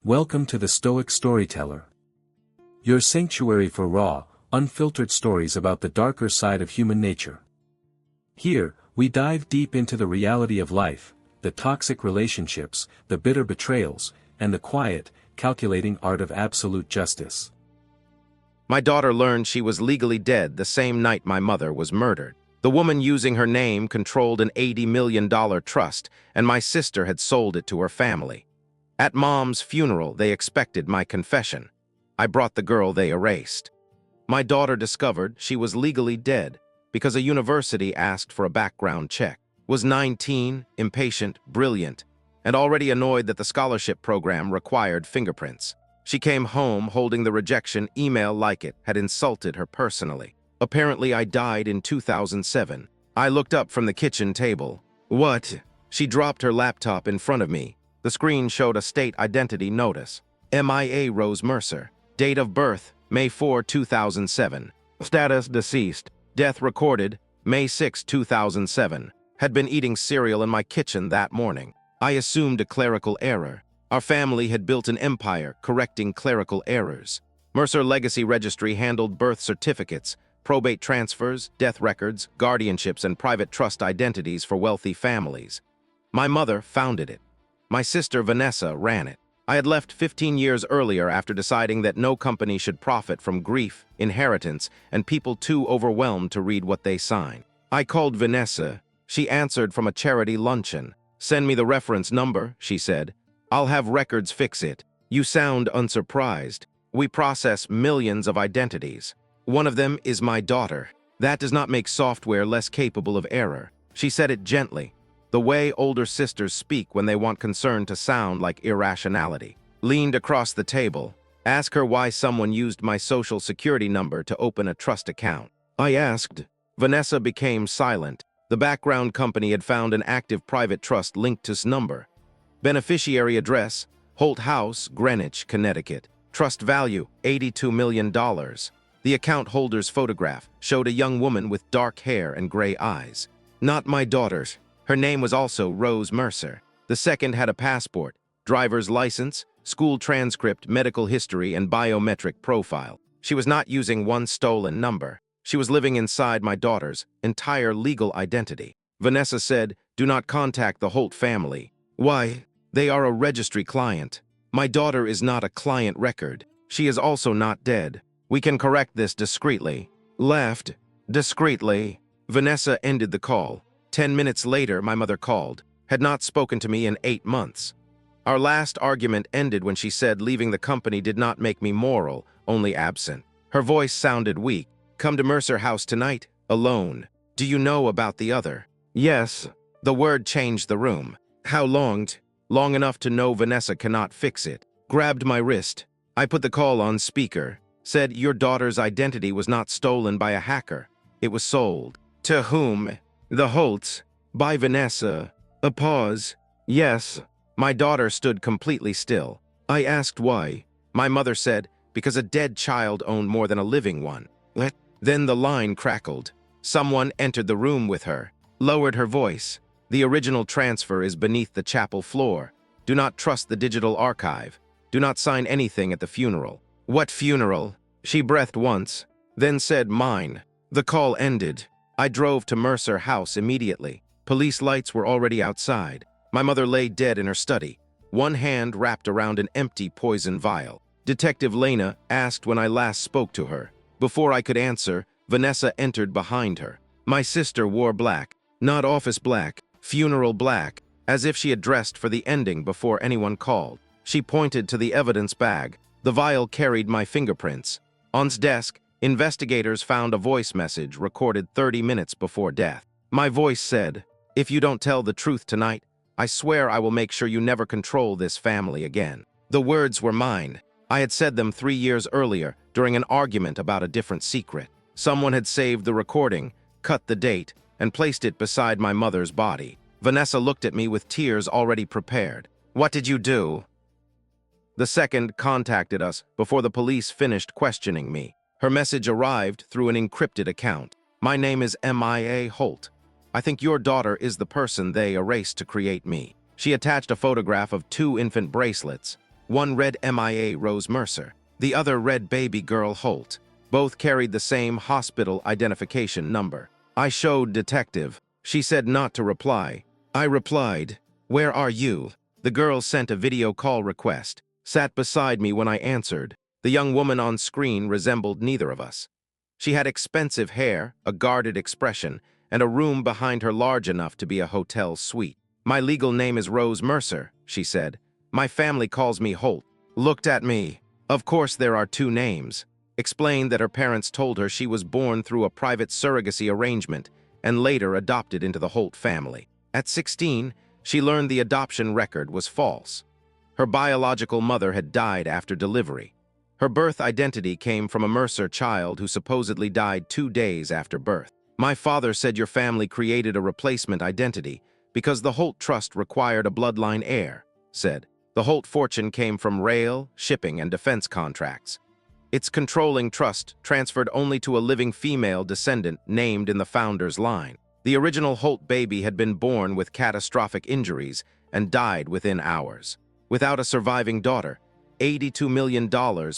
Welcome to the Stoic Storyteller, your sanctuary for raw, unfiltered stories about the darker side of human nature. Here, we dive deep into the reality of life, the toxic relationships, the bitter betrayals, and the quiet, calculating art of absolute justice. My daughter learned she was legally dead the same night my mother was murdered. The woman using her name controlled an $80 million trust, and my sister had sold it to her family. At Mom's funeral, they expected my confession. I brought the girl they erased. My daughter discovered she was legally dead because a university asked for a background check. Was 19, impatient, brilliant, and already annoyed that the scholarship program required fingerprints. She came home holding the rejection email like it had insulted her personally. Apparently, I died in 2007. I looked up from the kitchen table. What? She dropped her laptop in front of me. The screen showed a state identity notice. MIA Rose Mercer. Date of birth, May 4, 2007. Status deceased. Death recorded, May 6, 2007. Had been eating cereal in my kitchen that morning. I assumed a clerical error. Our family had built an empire correcting clerical errors. Mercer Legacy Registry handled birth certificates, probate transfers, death records, guardianships, and private trust identities for wealthy families. My mother founded it. My sister Vanessa ran it. I had left 15 years earlier after deciding that no company should profit from grief, inheritance, and people too overwhelmed to read what they sign. I called Vanessa. She answered from a charity luncheon. "Send me the reference number," she said. "I'll have records fix it." "You sound unsurprised. We process millions of identities. One of them is my daughter. That does not make software less capable of error." She said it gently, the way older sisters speak when they want concern to sound like irrationality. Leaned across the table. "Ask her why someone used my social security number to open a trust account." I asked. Vanessa became silent. The background company had found an active private trust linked to this number. Beneficiary address, Holt House, Greenwich, Connecticut. Trust value, $82 million. The account holder's photograph showed a young woman with dark hair and gray eyes. Not my daughter's. Her name was also Rose Mercer. The second had a passport, driver's license, school transcript, medical history, and biometric profile. She was not using one stolen number. She was living inside my daughter's entire legal identity. Vanessa said, "Do not contact the Holt family." "Why? They are a registry client. My daughter is not a client record. She is also not dead. We can correct this discreetly." Left. Discreetly. Vanessa ended the call. 10 minutes later, my mother called. Had not spoken to me in 8 months. Our last argument ended when she said leaving the company did not make me moral, only absent. Her voice sounded weak. "Come to Mercer House tonight, alone. Do you know about the other?" "Yes." The word changed the room. "How long?" "Long enough to know Vanessa cannot fix it." Grabbed my wrist. I put the call on speaker. Said your daughter's identity was not stolen by a hacker. It was sold. "To whom?" "The Holts." "By Vanessa." A pause. "Yes." My daughter stood completely still. I asked why. My mother said, "Because a dead child owned more than a living one." What? Then the line crackled. Someone entered the room with her. Lowered her voice. "The original transfer is beneath the chapel floor. Do not trust the digital archive. Do not sign anything at the funeral." "What funeral?" She breathed once, then said mine. The call ended. I drove to Mercer House immediately. Police lights were already outside. My mother lay dead in her study, one hand wrapped around an empty poison vial. Detective Lena asked when I last spoke to her. Before I could answer, Vanessa entered behind her. My sister wore black, not office black, funeral black, as if she had dressed for the ending before anyone called. She pointed to the evidence bag. The vial carried my fingerprints. On its desk, investigators found a voice message recorded 30 minutes before death. My voice said, "If you don't tell the truth tonight, I swear I will make sure you never control this family again." The words were mine. I had said them 3 years earlier during an argument about a different secret. Someone had saved the recording, cut the date, and placed it beside my mother's body. Vanessa looked at me with tears already prepared. "What did you do?" The second contacted us before the police finished questioning me. Her message arrived through an encrypted account. "My name is MIA Holt. I think your daughter is the person they erased to create me." She attached a photograph of 2 infant bracelets. One read MIA Rose Mercer. The other read Baby Girl Holt. Both carried the same hospital identification number. I showed detective. She said not to reply. I replied, "Where are you?" The girl sent a video call request, sat beside me when I answered. The young woman on screen resembled neither of us. She had expensive hair, a guarded expression, and a room behind her large enough to be a hotel suite. "My legal name is Rose Mercer," she said. "My family calls me Holt." Looked at me. Of course there are two names. Explained that her parents told her she was born through a private surrogacy arrangement and later adopted into the Holt family. At 16, she learned the adoption record was false. Her biological mother had died after delivery. Her birth identity came from a Mercer child who supposedly died 2 days after birth. "My father said your family created a replacement identity because the Holt Trust required a bloodline heir," said. "The Holt fortune came from rail, shipping, and defense contracts. Its controlling trust transferred only to a living female descendant named in the founder's line. The original Holt baby had been born with catastrophic injuries and died within hours. Without a surviving daughter, $82 million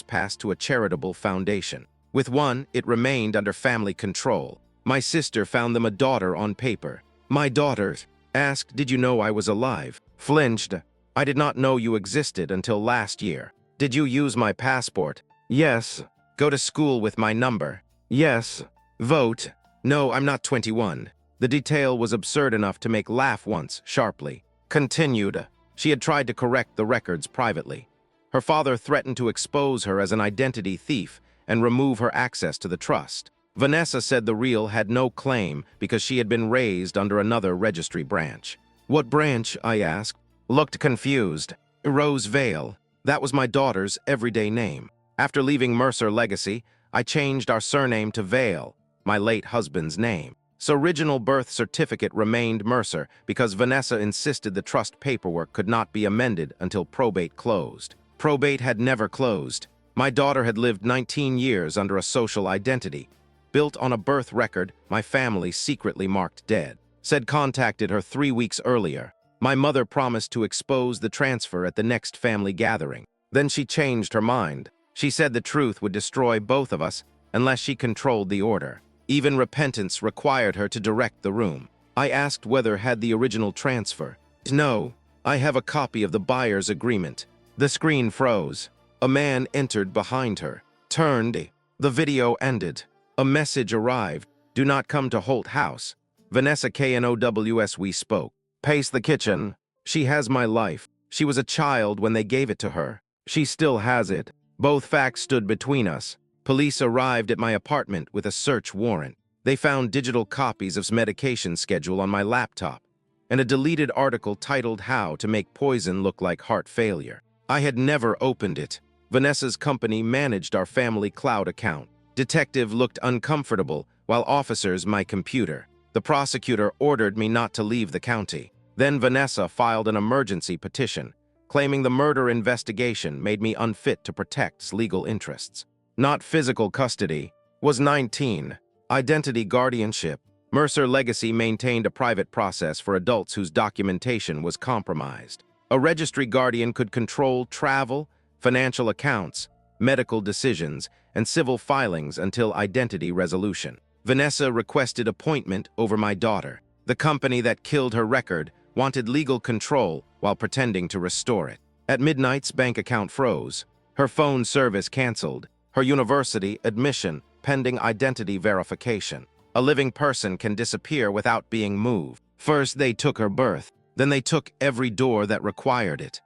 passed to a charitable foundation. With one, it remained under family control. My sister found them a daughter on paper. My daughter asked, 'Did you know I was alive?' Flinched. 'I did not know you existed until last year.' 'Did you use my passport?' 'Yes.' 'Go to school with my number?' 'Yes.' 'Vote?' 'No, I'm not 21. The detail was absurd enough to make laugh once, sharply. Continued. She had tried to correct the records privately. Her father threatened to expose her as an identity thief and remove her access to the trust. Vanessa said the real had no claim because she had been raised under another registry branch. 'What branch?' I asked. Looked confused. 'Rose Vale. That was my daughter's everyday name. After leaving Mercer Legacy, I changed our surname to Vale, my late husband's name. So original birth certificate remained Mercer because Vanessa insisted the trust paperwork could not be amended until probate closed. Probate had never closed. My daughter had lived 19 years under a social identity. Built on a birth record my family secretly marked dead. Said contacted her 3 weeks earlier. My mother promised to expose the transfer at the next family gathering. Then she changed her mind. She said the truth would destroy both of us unless she controlled the order. Even repentance required her to direct the room. I asked whether had the original transfer. No, I have a copy of the buyer's agreement. The screen froze. A man entered behind her. Turned. The video ended. A message arrived. Do not come to Holt House. Vanessa KNOWS we spoke. Pace the kitchen. She has my life. She was a child when they gave it to her. She still has it. Both facts stood between us. Police arrived at my apartment with a search warrant. They found digital copies of medication schedule on my laptop and a deleted article titled How to Make Poison Look Like Heart Failure. I had never opened it. Vanessa's company managed our family cloud account. Detective looked uncomfortable, while officers my computer. The prosecutor ordered me not to leave the county. Then Vanessa filed an emergency petition, claiming the murder investigation made me unfit to protect legal interests. Not physical custody. Was 19. Identity guardianship. Mercer Legacy maintained a private process for adults whose documentation was compromised. A registry guardian could control travel, financial accounts, medical decisions, and civil filings until identity resolution. Vanessa requested appointment over my daughter. The company that killed her record wanted legal control while pretending to restore it. At midnight's bank account froze. Her phone service canceled. Her university admission pending identity verification. A living person can disappear without being moved. First they took her birth, then they took every door that required it.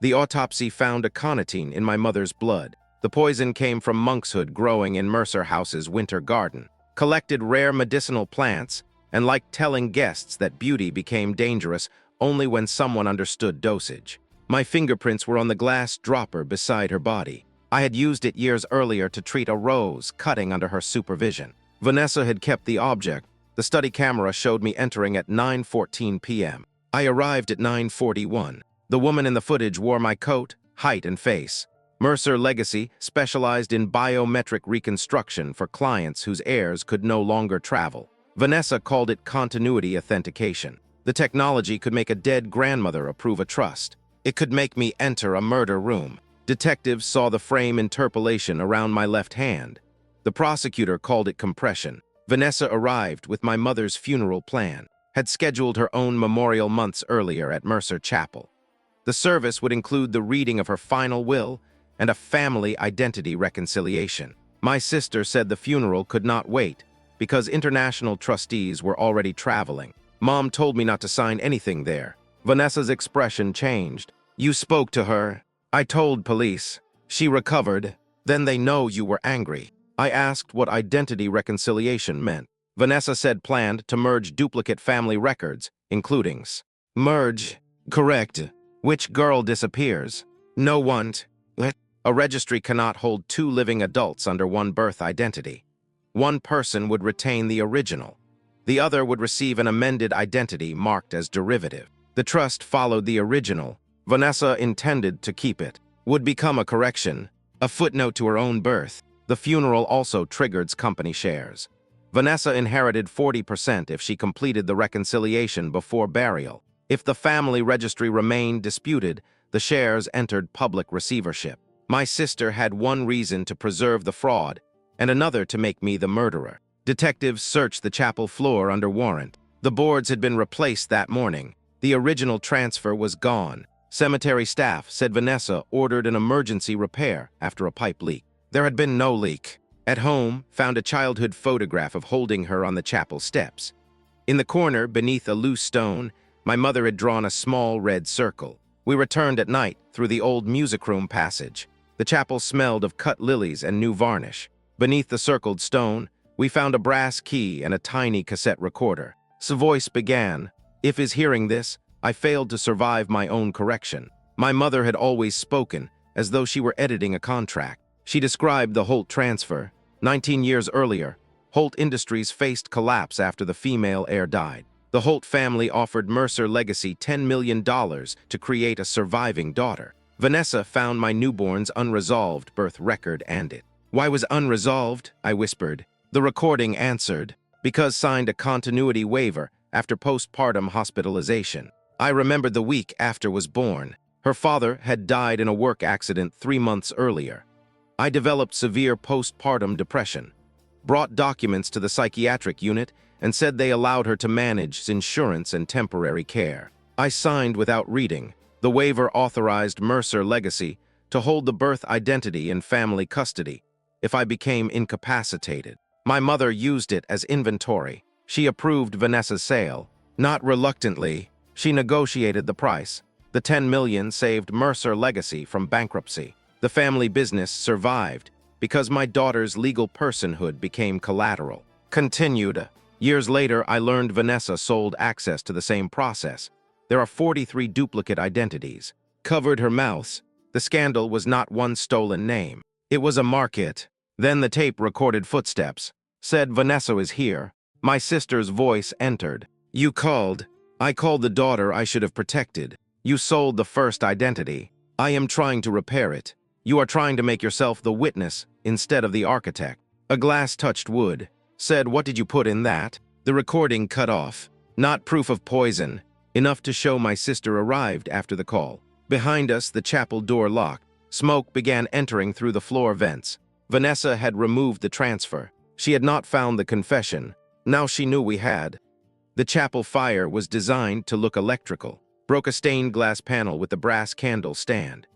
The autopsy found aconitine in my mother's blood. The poison came from monkshood growing in Mercer House's winter garden. Collected rare medicinal plants, and liked telling guests that beauty became dangerous only when someone understood dosage. My fingerprints were on the glass dropper beside her body. I had used it years earlier to treat a rose cutting under her supervision. Vanessa had kept the object. The study camera showed me entering at 9:14 p.m. I arrived at 9:41. The woman in the footage wore my coat, height, and face. Mercer Legacy specialized in biometric reconstruction for clients whose heirs could no longer travel. Vanessa called it continuity authentication. The technology could make a dead grandmother approve a trust. It could make me enter a murder room. Detectives saw the frame interpolation around my left hand. The prosecutor called it compression. Vanessa arrived with my mother's funeral plan, had scheduled her own memorial months earlier at Mercer Chapel. The service would include the reading of her final will and a family identity reconciliation. My sister said the funeral could not wait because international trustees were already traveling. Mom told me not to sign anything there. Vanessa's expression changed. "You spoke to her." "I told police." "She recovered." "Then they know you were angry." I asked what identity reconciliation meant. Vanessa said planned to merge duplicate family records, including merge. Correct. Which girl disappears? No one. A registry cannot hold two living adults under one birth identity. One person would retain the original. The other would receive an amended identity marked as derivative. The trust followed the original. Vanessa intended to keep it. Would become a correction, a footnote to her own birth. The funeral also triggered company shares. Vanessa inherited 40% if she completed the reconciliation before burial. If the family registry remained disputed, the shares entered public receivership. My sister had one reason to preserve the fraud, and another to make me the murderer. Detectives searched the chapel floor under warrant. The boards had been replaced that morning. The original transfer was gone. Cemetery staff said Vanessa ordered an emergency repair after a pipe leak. There had been no leak. At home, found a childhood photograph of holding her on the chapel steps. In the corner, beneath a loose stone, my mother had drawn a small red circle. We returned at night through the old music room passage. The chapel smelled of cut lilies and new varnish. Beneath the circled stone, we found a brass key and a tiny cassette recorder. A voice began, "If is hearing this, I failed to survive my own correction." My mother had always spoken, as though she were editing a contract. She described the Holt transfer. 19 years earlier, Holt Industries faced collapse after the female heir died. The Holt family offered Mercer Legacy $10 million to create a surviving daughter. Vanessa found my newborn's unresolved birth record and it. "Why was unresolved?" I whispered. The recording answered, "Because signed a continuity waiver after postpartum hospitalization." I remembered the week after was born. Her father had died in a work accident 3 months earlier. I developed severe postpartum depression, brought documents to the psychiatric unit, and said they allowed her to manage insurance and temporary care. I signed without reading. The waiver authorized Mercer Legacy to hold the birth identity in family custody if I became incapacitated. My mother used it as inventory. She approved Vanessa's sale. Not reluctantly, she negotiated the price. The $10 million saved Mercer Legacy from bankruptcy. The family business survived because my daughter's legal personhood became collateral. Continued. Years later, I learned Vanessa sold access to the same process. There are 43 duplicate identities. Covered her mouths. The scandal was not one stolen name. It was a market. Then the tape recorded footsteps. Said, "Vanessa is here." My sister's voice entered. "You called." "I called the daughter I should have protected. You sold the first identity. I am trying to repair it. You are trying to make yourself the witness instead of the architect." A glass touched wood. Said, "What did you put in that?" The recording cut off. Not proof of poison. Enough to show my sister arrived after the call. Behind us, the chapel door locked. Smoke began entering through the floor vents. Vanessa had removed the transfer. She had not found the confession. Now she knew we had. The chapel fire was designed to look electrical. Broke a stained glass panel with the brass candle stand.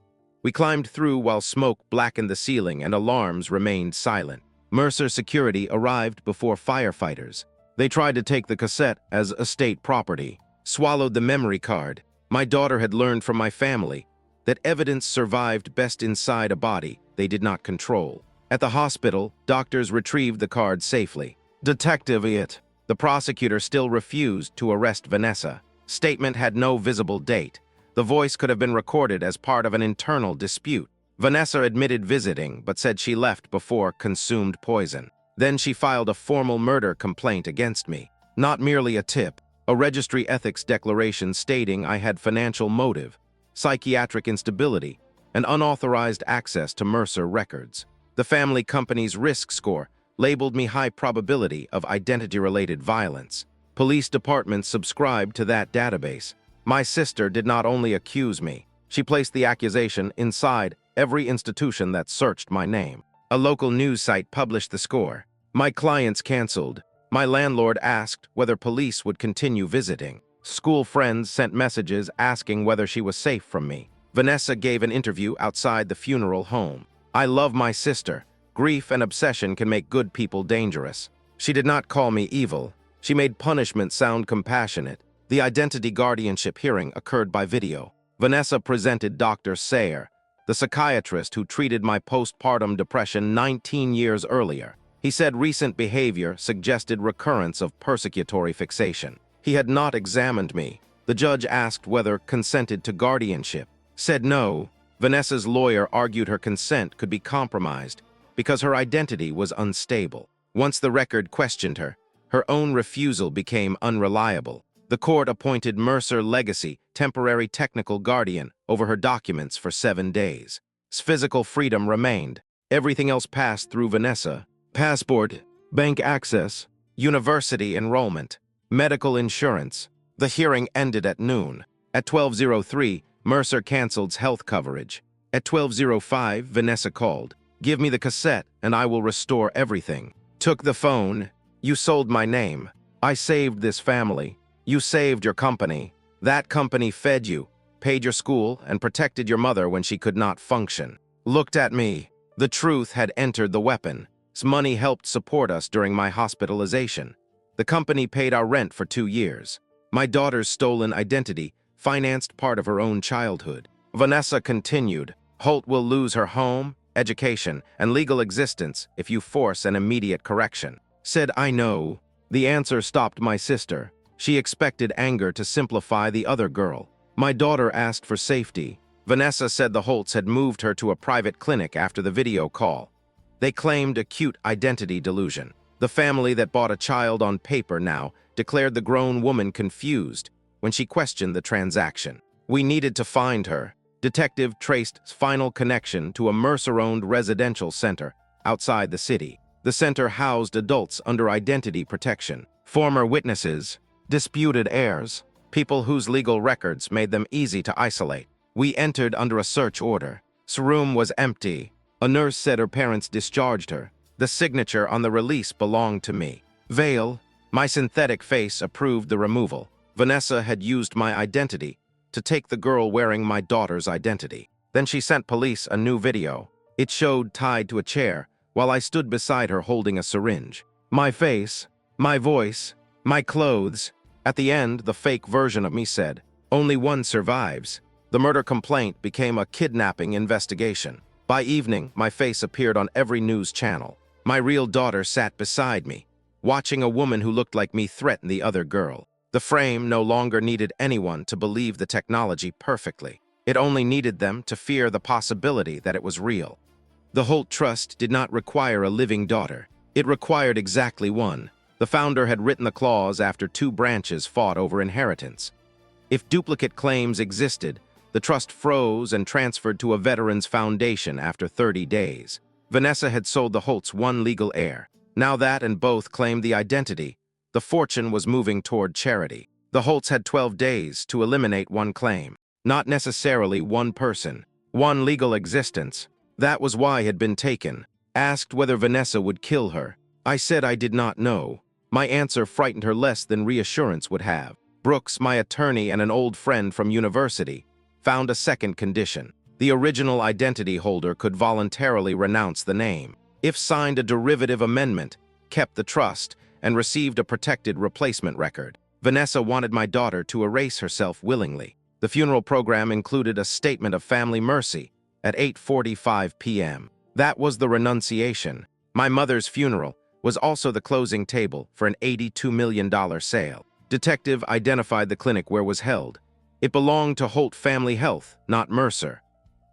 We climbed through while smoke blackened the ceiling and alarms remained silent. Mercer security arrived before firefighters. They tried to take the cassette as estate property, swallowed the memory card. My daughter had learned from my family that evidence survived best inside a body they did not control. At the hospital, doctors retrieved the card safely. Detective it. The prosecutor still refused to arrest Vanessa. Statement had no visible date. The voice could have been recorded as part of an internal dispute. Vanessa admitted visiting, but said she left before consumed poison. Then she filed a formal murder complaint against me. Not merely a tip, a registry ethics declaration stating I had financial motive, psychiatric instability, and unauthorized access to Mercer records. The family company's risk score labeled me high probability of identity-related violence. Police departments subscribed to that database. My sister did not only accuse me, She placed the accusation inside every institution that searched my name. A local news site published the score. My clients canceled. My landlord asked whether police would continue visiting. School friends sent messages asking whether she was safe from me. Vanessa gave an interview outside the funeral home. I love my sister. Grief and obsession can make good people dangerous. She did not call me evil. She made punishment sound compassionate. The identity guardianship hearing occurred by video. Vanessa presented Dr. Sayer, the psychiatrist who treated my postpartum depression 19 years earlier. He said recent behavior suggested recurrence of persecutory fixation. He had not examined me. The judge asked whether consented to guardianship. Said no. Vanessa's lawyer argued her consent could be compromised because her identity was unstable. Once the record questioned her, her own refusal became unreliable. The court appointed Mercer Legacy temporary technical guardian over her documents for 7 days. Physical freedom remained. Everything else passed through Vanessa. Passport, bank access, university enrollment, medical insurance. The hearing ended at noon. At 12:03, Mercer canceled health coverage. At 12:05, Vanessa called. Give me the cassette and I will restore everything. Took the phone. You sold my name. I saved this family. You saved your company. That company fed you, paid your school, and protected your mother when she could not function. Looked at me. The truth had entered the weapon. Money helped support us during my hospitalization. The company paid our rent for 2 years. My daughter's stolen identity financed part of her own childhood. Vanessa continued, Holt will lose her home, education, and legal existence if you force an immediate correction. Said I know. The answer stopped my sister. She expected anger to simplify the other girl. My daughter asked for safety. Vanessa said the Holts had moved her to a private clinic after the video call. They claimed acute identity delusion. The family that bought a child on paper now declared the grown woman confused when she questioned the transaction. We needed to find her. Detective traced final connection to a Mercer-owned residential center outside the city. The center housed adults under identity protection, former witnesses, disputed heirs, people whose legal records made them easy to isolate. We entered under a search order. This room was empty. A nurse said her parents discharged her. The signature on the release belonged to me. Veil, my synthetic face approved the removal. Vanessa had used my identity to take the girl wearing my daughter's identity. Then she sent police a new video. It showed tied to a chair while I stood beside her holding a syringe. My face, my voice, my clothes. At the end, the fake version of me said, only one survives. The murder complaint became a kidnapping investigation. By evening, my face appeared on every news channel. My real daughter sat beside me, watching a woman who looked like me threaten the other girl. The frame no longer needed anyone to believe the technology perfectly. It only needed them to fear the possibility that it was real. The Holt Trust did not require a living daughter. It required exactly one. The founder had written the clause after 2 branches fought over inheritance. If duplicate claims existed, the trust froze and transferred to a veterans foundation after 30 days. Vanessa had sold the Holts one legal heir. Now that and both claimed the identity, the fortune was moving toward charity. The Holts had 12 days to eliminate one claim. Not necessarily one person, one legal existence. That was why it had been taken. Asked whether Vanessa would kill her. I said I did not know. My answer frightened her less than reassurance would have. Brooks, my attorney and an old friend from university, found a second condition. The original identity holder could voluntarily renounce the name. If signed a derivative amendment, kept the trust, and received a protected replacement record. Vanessa wanted my daughter to erase herself willingly. The funeral program included a statement of family mercy at 8:45 p.m. That was the renunciation. My mother's funeral was also the closing table for an $82 million sale. Detective identified the clinic where was held. It belonged to Holt Family Health, not Mercer.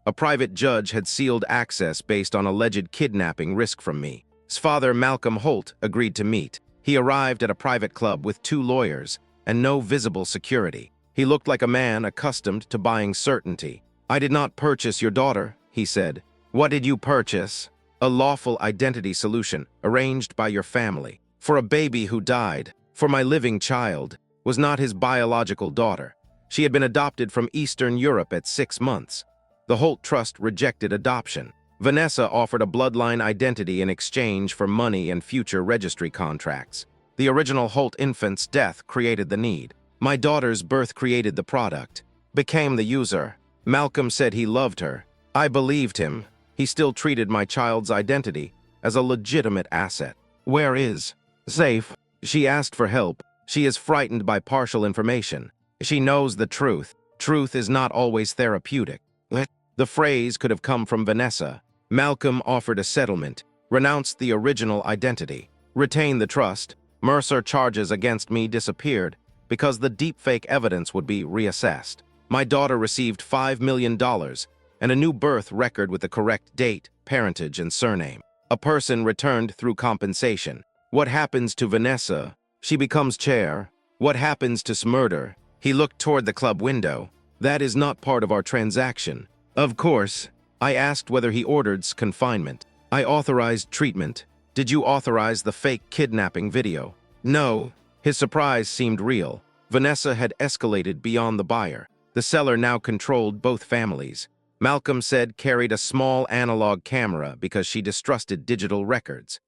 A private judge had sealed access based on alleged kidnapping risk from me. His father, Malcolm Holt, agreed to meet. He arrived at a private club with 2 lawyers and no visible security. He looked like a man accustomed to buying certainty. I did not purchase your daughter, he said. What did you purchase? A lawful identity solution arranged by your family. For a baby who died, for my living child, was not his biological daughter. She had been adopted from Eastern Europe at 6 months. The Holt Trust rejected adoption. Vanessa offered a bloodline identity in exchange for money and future registry contracts. The original Holt infant's death created the need. My daughter's birth created the product. Became the user. Malcolm said he loved her. I believed him. He still treated my child's identity as a legitimate asset. Where is safe? She asked for help. She is frightened by partial information. She knows the truth. Truth is not always therapeutic. The phrase could have come from Vanessa. Malcolm offered a settlement, renounced the original identity, retained the trust. Mercer charges against me disappeared because the deepfake evidence would be reassessed. My daughter received $5 million and a new birth record with the correct date, parentage, and surname. A person returned through compensation. What happens to Vanessa? She becomes chair. What happens to Smurder? He looked toward the club window. That is not part of our transaction. Of course. I asked whether he ordered confinement. I authorized treatment. Did you authorize the fake kidnapping video? No. His surprise seemed real. Vanessa had escalated beyond the buyer. The seller now controlled both families. Malcolm said carried a small analog camera because she distrusted digital records.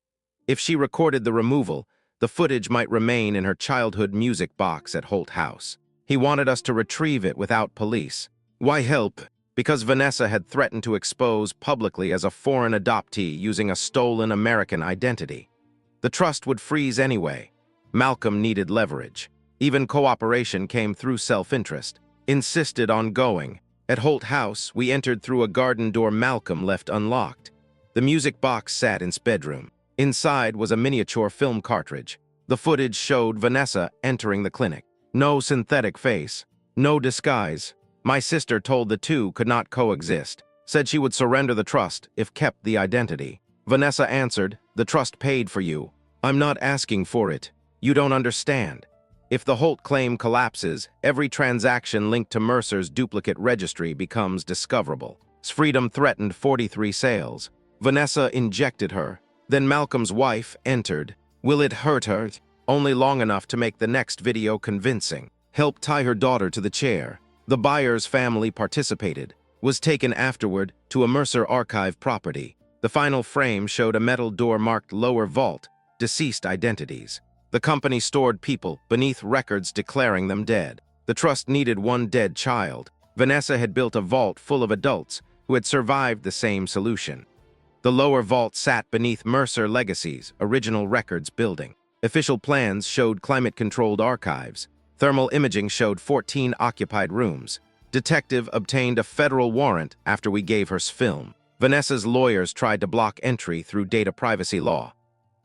If she recorded the removal, the footage might remain in her childhood music box at Holt House. He wanted us to retrieve it without police. Why help? Because Vanessa had threatened to expose publicly as a foreign adoptee using a stolen American identity. The trust would freeze anyway. Malcolm needed leverage. Even cooperation came through self-interest. Insisted on going. At Holt House, we entered through a garden door Malcolm left unlocked. The music box sat in its bedroom. Inside was a miniature film cartridge. The footage showed Vanessa entering the clinic. No synthetic face. No disguise. My sister told the two could not coexist. Said she would surrender the trust if kept the identity. Vanessa answered, "The trust paid for you. I'm not asking for it. You don't understand. If the Holt claim collapses, every transaction linked to Mercer's duplicate registry becomes discoverable." Freedom threatened 43 sales. Vanessa injected her. Then Malcolm's wife entered. Will it hurt her? Only long enough to make the next video convincing. Help tie her daughter to the chair. The buyer's family participated. Was taken afterward to a Mercer archive property. The final frame showed a metal door marked lower vault, deceased identities. The company stored people beneath records declaring them dead. The trust needed one dead child. Vanessa had built a vault full of adults who had survived the same solution. The lower vault sat beneath Mercer Legacy's original records building. Official plans showed climate-controlled archives. Thermal imaging showed 14 occupied rooms. Detective obtained a federal warrant after we gave her film. Vanessa's lawyers tried to block entry through data privacy law.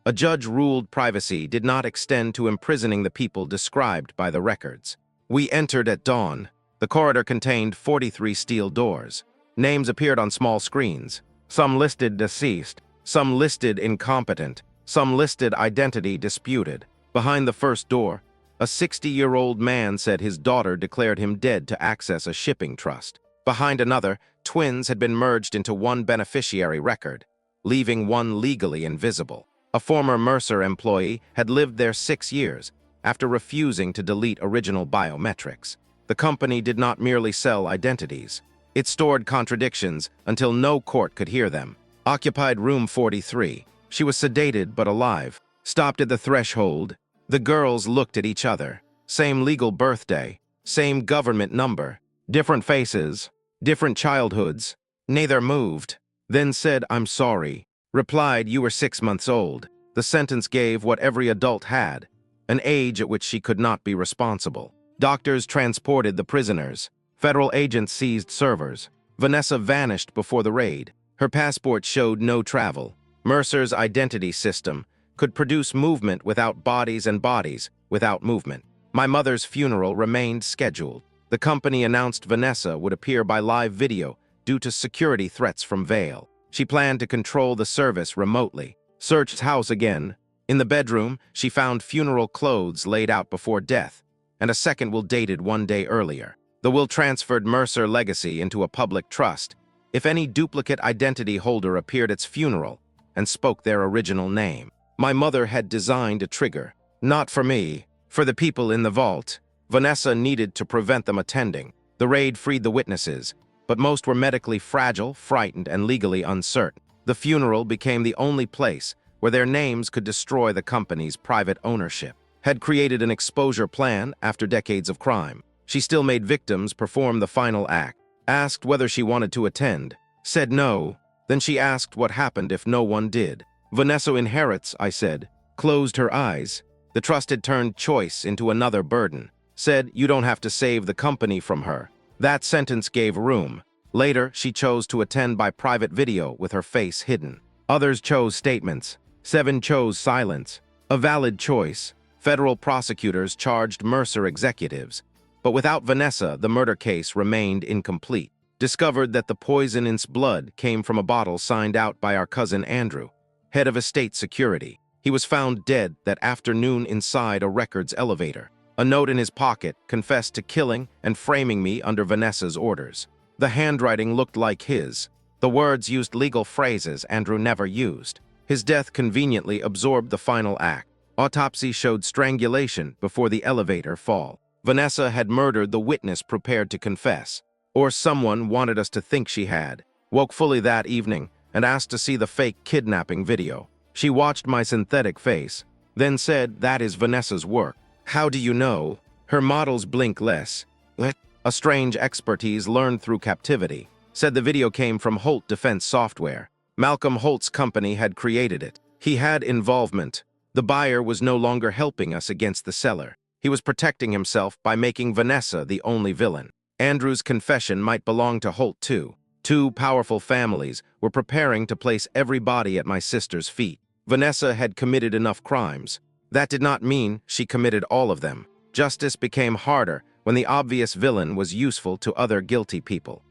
A judge ruled privacy did not extend to imprisoning the people described by the records. We entered at dawn. The corridor contained 43 steel doors. Names appeared on small screens. Some listed deceased, some listed incompetent, some listed identity disputed. Behind the first door, a 60-year-old man said his daughter declared him dead to access a shipping trust. Behind another, twins had been merged into one beneficiary record, leaving one legally invisible. A former Mercer employee had lived there 6 years after refusing to delete original biometrics. The company did not merely sell identities. It stored contradictions until no court could hear them. Occupied room 43. She was sedated but alive. Stopped at the threshold. The girls looked at each other. Same legal birthday. Same government number. Different faces. Different childhoods. Neither moved. Then said, "I'm sorry." Replied, "You were 6 months old." The sentence gave what every adult had, an age at which she could not be responsible. Doctors transported the prisoners. Federal agents seized servers. Vanessa vanished before the raid. Her passport showed no travel. Mercer's identity system could produce movement without bodies and bodies without movement. My mother's funeral remained scheduled. The company announced Vanessa would appear by live video due to security threats from Vail. She planned to control the service remotely. Searched house again. In the bedroom, she found funeral clothes laid out before death, and a second will dated 1 day earlier. The will transferred Mercer Legacy into a public trust. If any duplicate identity holder appeared at its funeral and spoke their original name. My mother had designed a trigger. Not for me, for the people in the vault. Vanessa needed to prevent them attending. The raid freed the witnesses, but most were medically fragile, frightened, and legally uncertain. The funeral became the only place where their names could destroy the company's private ownership. Had created an exposure plan after decades of crime. She still made victims perform the final act. Asked whether she wanted to attend. Said no. Then she asked what happened if no one did. Vanessa inherits, I said. Closed her eyes. The trust had turned choice into another burden. Said you don't have to save the company from her. That sentence gave room. Later, she chose to attend by private video with her face hidden. Others chose statements. 7 chose silence. A valid choice. Federal prosecutors charged Mercer executives. But without Vanessa, the murder case remained incomplete. Discovered that the poison in blood came from a bottle signed out by our cousin Andrew, head of estate security. He was found dead that afternoon inside a records elevator. A note in his pocket confessed to killing and framing me under Vanessa's orders. The handwriting looked like his. The words used legal phrases Andrew never used. His death conveniently absorbed the final act. Autopsy showed strangulation before the elevator fall. Vanessa had murdered the witness prepared to confess. Or someone wanted us to think she had. Woke fully that evening and asked to see the fake kidnapping video. She watched my synthetic face, then said that is Vanessa's work. How do you know? Her models blink less. A strange expertise learned through captivity. Said the video came from Holt Defense Software. Malcolm Holt's company had created it. He had involvement. The buyer was no longer helping us against the seller. He was protecting himself by making Vanessa the only villain. Andrew's confession might belong to Holt too. 2 powerful families were preparing to place every body at my sister's feet. Vanessa had committed enough crimes. That did not mean she committed all of them. Justice became harder when the obvious villain was useful to other guilty people.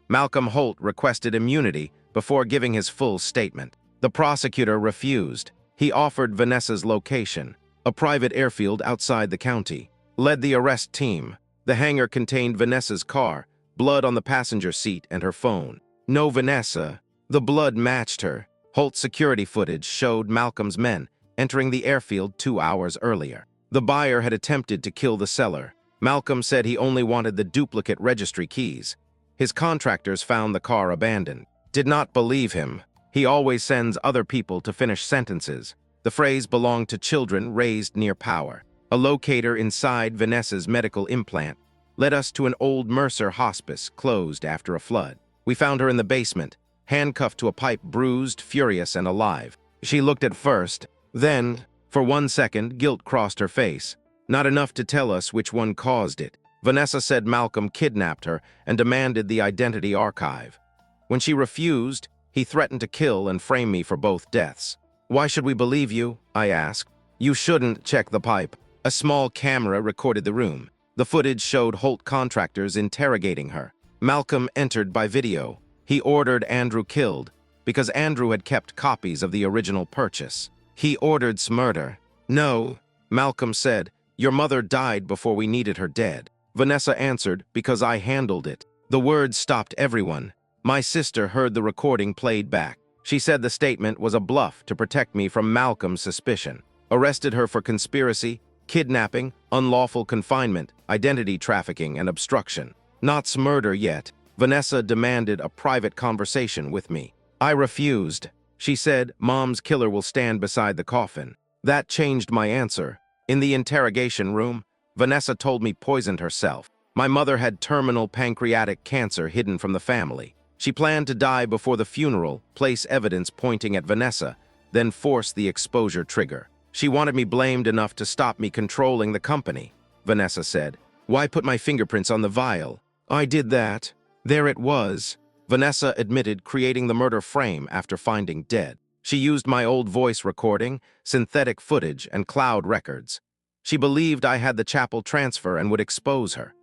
Malcolm Holt requested immunity before giving his full statement. The prosecutor refused. He offered Vanessa's location, a private airfield outside the county. Led the arrest team. The hangar contained Vanessa's car, blood on the passenger seat and her phone. No Vanessa. The blood matched her. Holt's security footage showed Malcolm's men entering the airfield 2 hours earlier. The buyer had attempted to kill the seller. Malcolm said he only wanted the duplicate registry keys. His contractors found the car abandoned. Did not believe him. He always sends other people to finish sentences. The phrase belonged to children raised near power. A locator inside Vanessa's medical implant led us to an old Mercer hospice closed after a flood. We found her in the basement, handcuffed to a pipe, bruised, furious, and alive. She looked at first. Then, for 1 second, guilt crossed her face. Not enough to tell us which one caused it. Vanessa said Malcolm kidnapped her and demanded the identity archive. When she refused, he threatened to kill and frame me for both deaths. Why should we believe you? I asked. You shouldn't check the pipe. A small camera recorded the room. The footage showed Holt contractors interrogating her. Malcolm entered by video. He ordered Andrew killed because Andrew had kept copies of the original purchase. He ordered murder. No, Malcolm said, your mother died before we needed her dead. Vanessa answered, because I handled it. The words stopped everyone. My sister heard the recording played back. She said the statement was a bluff to protect me from Malcolm's suspicion. Arrested her for conspiracy, kidnapping, unlawful confinement, identity trafficking, and obstruction. Not murder yet. Vanessa demanded a private conversation with me. I refused. She said, Mom's killer will stand beside the coffin. That changed my answer. In the interrogation room, Vanessa told me poisoned herself. My mother had terminal pancreatic cancer hidden from the family. She planned to die before the funeral, place evidence pointing at Vanessa, then force the exposure trigger. She wanted me blamed enough to stop me controlling the company, Vanessa said. Why put my fingerprints on the vial? I did that. There it was. Vanessa admitted creating the murder frame after finding dead. She used my old voice recording, synthetic footage, and cloud records. She believed I had the chapel transfer and would expose her.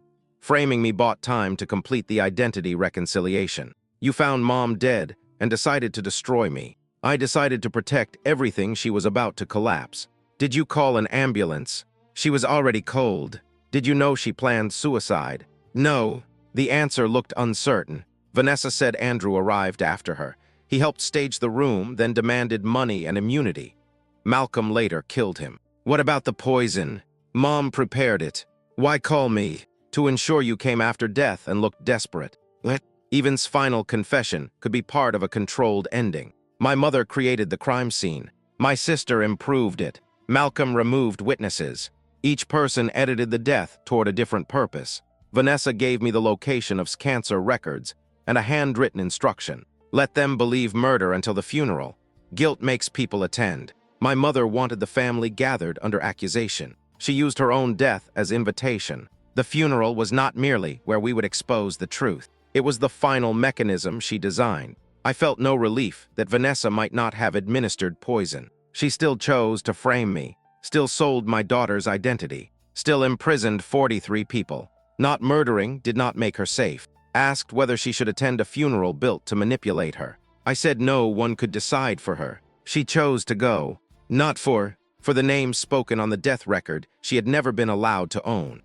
Framing me bought time to complete the identity reconciliation. You found Mom dead and decided to destroy me. I decided to protect everything she was about to collapse. Did you call an ambulance? She was already cold. Did you know she planned suicide? No. The answer looked uncertain. Vanessa said Andrew arrived after her. He helped stage the room, then demanded money and immunity. Malcolm later killed him. What about the poison? Mom prepared it. Why call me? To ensure you came after death and looked desperate. What? Even's final confession could be part of a controlled ending. My mother created the crime scene. My sister improved it. Malcolm removed witnesses. Each person edited the death toward a different purpose. Vanessa gave me the location of cancer records and a handwritten instruction. Let them believe murder until the funeral. Guilt makes people attend. My mother wanted the family gathered under accusation. She used her own death as invitation. The funeral was not merely where we would expose the truth. It was the final mechanism she designed. I felt no relief that Vanessa might not have administered poison. She still chose to frame me, still sold my daughter's identity, still imprisoned 43 people. Not murdering did not make her safe. Asked whether she should attend a funeral built to manipulate her. I said no one could decide for her. She chose to go. Not for the names spoken on the death record she had never been allowed to own.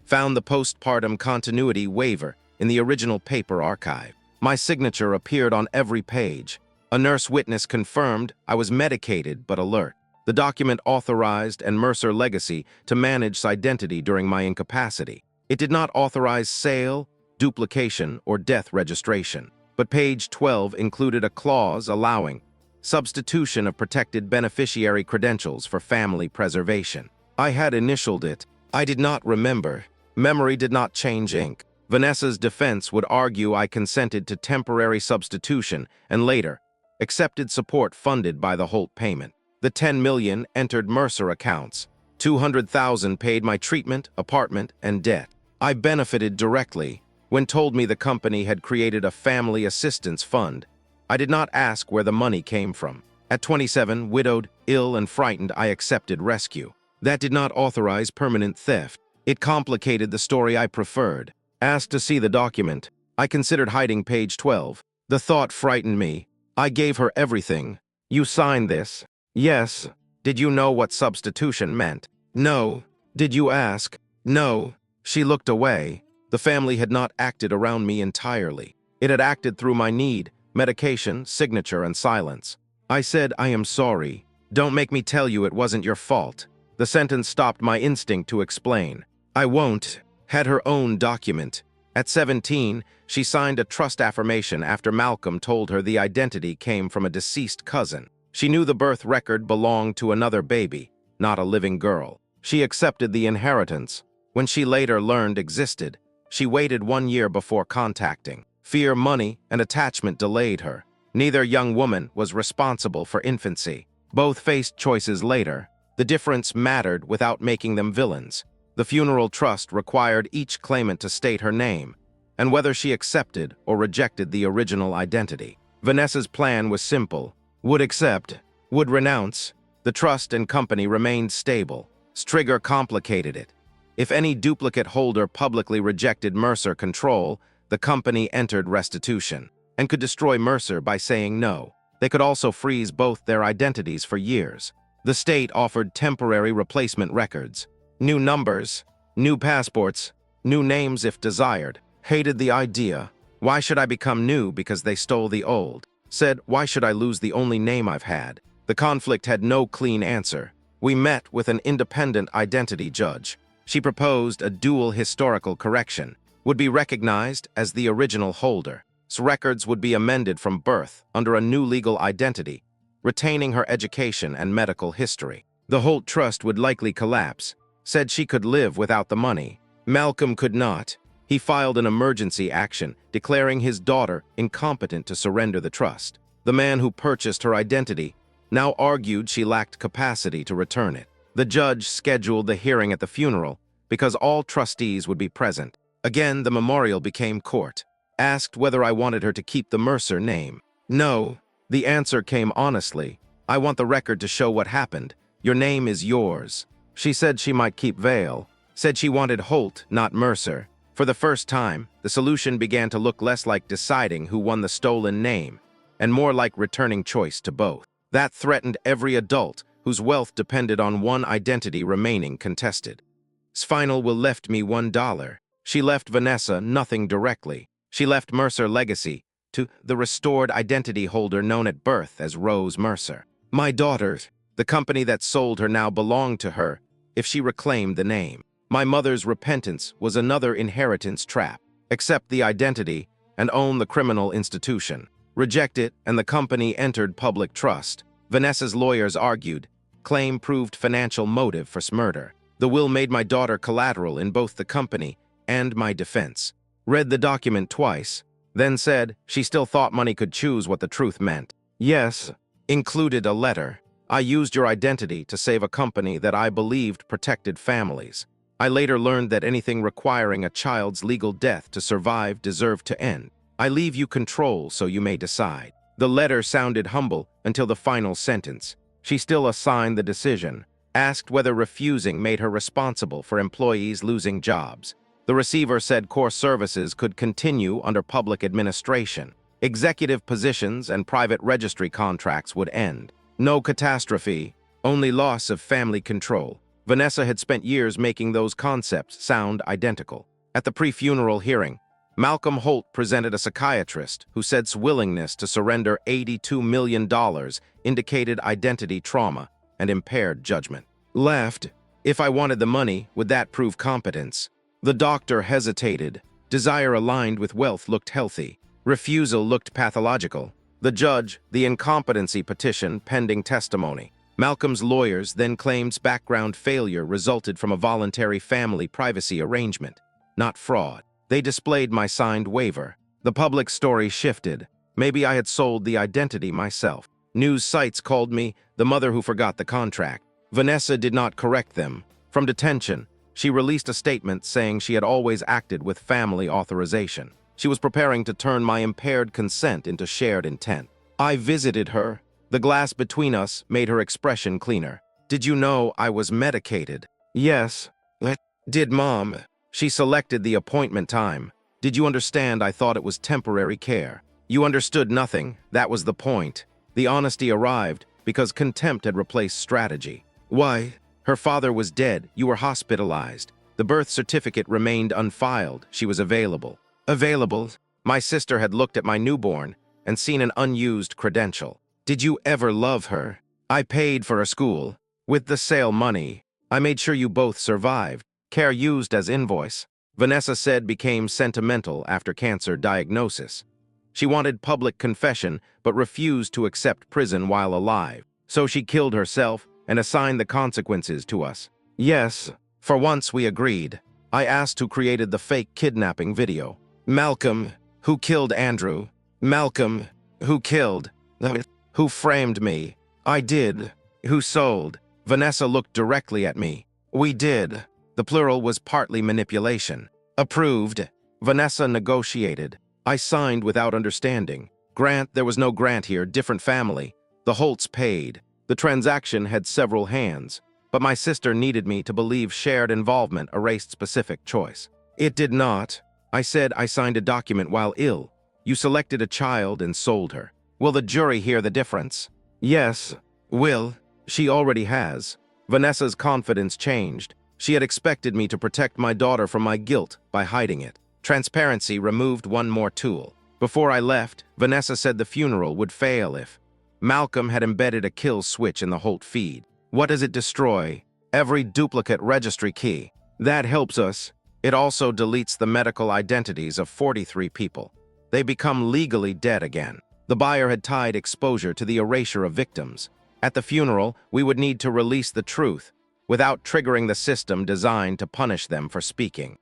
Found the postpartum continuity waiver in the original paper archive. My signature appeared on every page. A nurse witness confirmed I was medicated but alert. The document authorized and Mercer Legacy to manage identity during my incapacity. It did not authorize sale, duplication, or death registration. But page 12 included a clause allowing substitution of protected beneficiary credentials for family preservation. I had initialed it. I did not remember. Memory did not change ink. Vanessa's defense would argue I consented to temporary substitution and later accepted support funded by the Holt payment. The $10 million entered Mercer accounts. $200,000 paid my treatment, apartment, and debt. I benefited directly. When told me the company had created a family assistance fund, I did not ask where the money came from. At 27, widowed, ill, and frightened, I accepted rescue. That did not authorize permanent theft. It complicated the story I preferred. Asked to see the document. I considered hiding page 12. The thought frightened me. I gave her everything. You signed this? Yes. Did you know what substitution meant? No. Did you ask? No. She looked away. The family had not acted around me entirely. It had acted through my need, medication, signature, and silence. I said, I am sorry. Don't make me tell you it wasn't your fault. The sentence stopped my instinct to explain. I won't. Had her own document. At 17, she signed a trust affirmation after Malcolm told her the identity came from a deceased cousin. She knew the birth record belonged to another baby, not a living girl. She accepted the inheritance. When she later learned existed, she waited 1 year before contacting. Fear, money, and attachment delayed her. Neither young woman was responsible for infancy. Both faced choices later. The difference mattered without making them villains. The funeral trust required each claimant to state her name, and whether she accepted or rejected the original identity. Vanessa's plan was simple. Would accept, would renounce. The trust and company remained stable. Strigger complicated it. If any duplicate holder publicly rejected Mercer control, the company entered restitution, and could destroy Mercer by saying no. They could also freeze both their identities for years. The state offered temporary replacement records. New numbers, new passports, new names if desired. Hated the idea. Why should I become new because they stole the old? Said, why should I lose the only name I've had? The conflict had no clean answer. We met with an independent identity judge. She proposed a dual historical correction. Would be recognized as the original holder. Records would be amended from birth under a new legal identity, retaining her education and medical history. The Holt Trust would likely collapse. Said she could live without the money. Malcolm could not. He filed an emergency action, declaring his daughter incompetent to surrender the trust. The man who purchased her identity now argued she lacked capacity to return it. The judge scheduled the hearing at the funeral because all trustees would be present. Again, the memorial became court. Asked whether I wanted her to keep the Mercer name. No. The answer came honestly. I want the record to show what happened. Your name is yours. She said she might keep Vale. Said she wanted Holt, not Mercer. For the first time, the solution began to look less like deciding who won the stolen name, and more like returning choice to both. That threatened every adult whose wealth depended on one identity remaining contested. Sfinal will left me $1. She left Vanessa nothing directly. She left Mercer Legacy to the restored identity holder known at birth as Rose Mercer. My daughter, the company that sold her now belonged to her if she reclaimed the name. My mother's repentance was another inheritance trap. Accept the identity and own the criminal institution. Reject it, and the company entered public trust. Vanessa's lawyers argued. Claim proved financial motive for murder. The will made my daughter collateral in both the company and my defense. Read the document twice, then said she still thought money could choose what the truth meant. Yes, included a letter. I used your identity to save a company that I believed protected families. I later learned that anything requiring a child's legal death to survive deserved to end. I leave you control so you may decide. The letter sounded humble until the final sentence. She still assigned the decision, asked whether refusing made her responsible for employees losing jobs. The receiver said core services could continue under public administration. Executive positions and private registry contracts would end. No catastrophe, only loss of family control. Vanessa had spent years making those concepts sound identical. At the pre-funeral hearing, Malcolm Holt presented a psychiatrist who said's willingness to surrender $82 million indicated identity trauma and impaired judgment. Left, if I wanted the money, would that prove competence? The doctor hesitated. Desire aligned with wealth looked healthy. Refusal looked pathological. The judge, the incompetency petition pending testimony. Malcolm's lawyers then claimed background failure resulted from a voluntary family privacy arrangement, not fraud. They displayed my signed waiver. The public story shifted. Maybe I had sold the identity myself. News sites called me the mother who forgot the contract. Vanessa did not correct them. From detention, she released a statement saying she had always acted with family authorization. She was preparing to turn my impaired consent into shared intent. I visited her. The glass between us made her expression cleaner. Did you know I was medicated? Yes. Did Mom? She selected the appointment time. Did you understand I thought it was temporary care? You understood nothing. That was the point. The honesty arrived because contempt had replaced strategy. Why? Her father was dead. You were hospitalized. The birth certificate remained unfiled. She was available. Available? My sister had looked at my newborn and seen an unused credential. Did you ever love her? I paid for her school. With the sale money, I made sure you both survived. Care used as invoice. Vanessa said became sentimental after cancer diagnosis. She wanted public confession but refused to accept prison while alive. So she killed herself and assigned the consequences to us. Yes, for once we agreed. I asked who created the fake kidnapping video. Malcolm, who killed Andrew. Malcolm, who killed. Who framed me. I did. Who sold. Vanessa looked directly at me. We did. The plural was partly manipulation. Approved. Vanessa negotiated. I signed without understanding. Grant, there was no grant here, different family. The Holts paid. The transaction had several hands, but my sister needed me to believe shared involvement erased specific choice. It did not. I said I signed a document while ill. You selected a child and sold her. Will the jury hear the difference? Yes. Will. She already has. Vanessa's confidence changed. She had expected me to protect my daughter from my guilt by hiding it. Transparency removed one more tool. Before I left, Vanessa said the funeral would fail if Malcolm had embedded a kill switch in the Holt feed. What does it destroy? Every duplicate registry key. That helps us. It also deletes the medical identities of 43 people. They become legally dead again. The buyer had tied exposure to the erasure of victims. At the funeral, we would need to release the truth without triggering the system designed to punish them for speaking.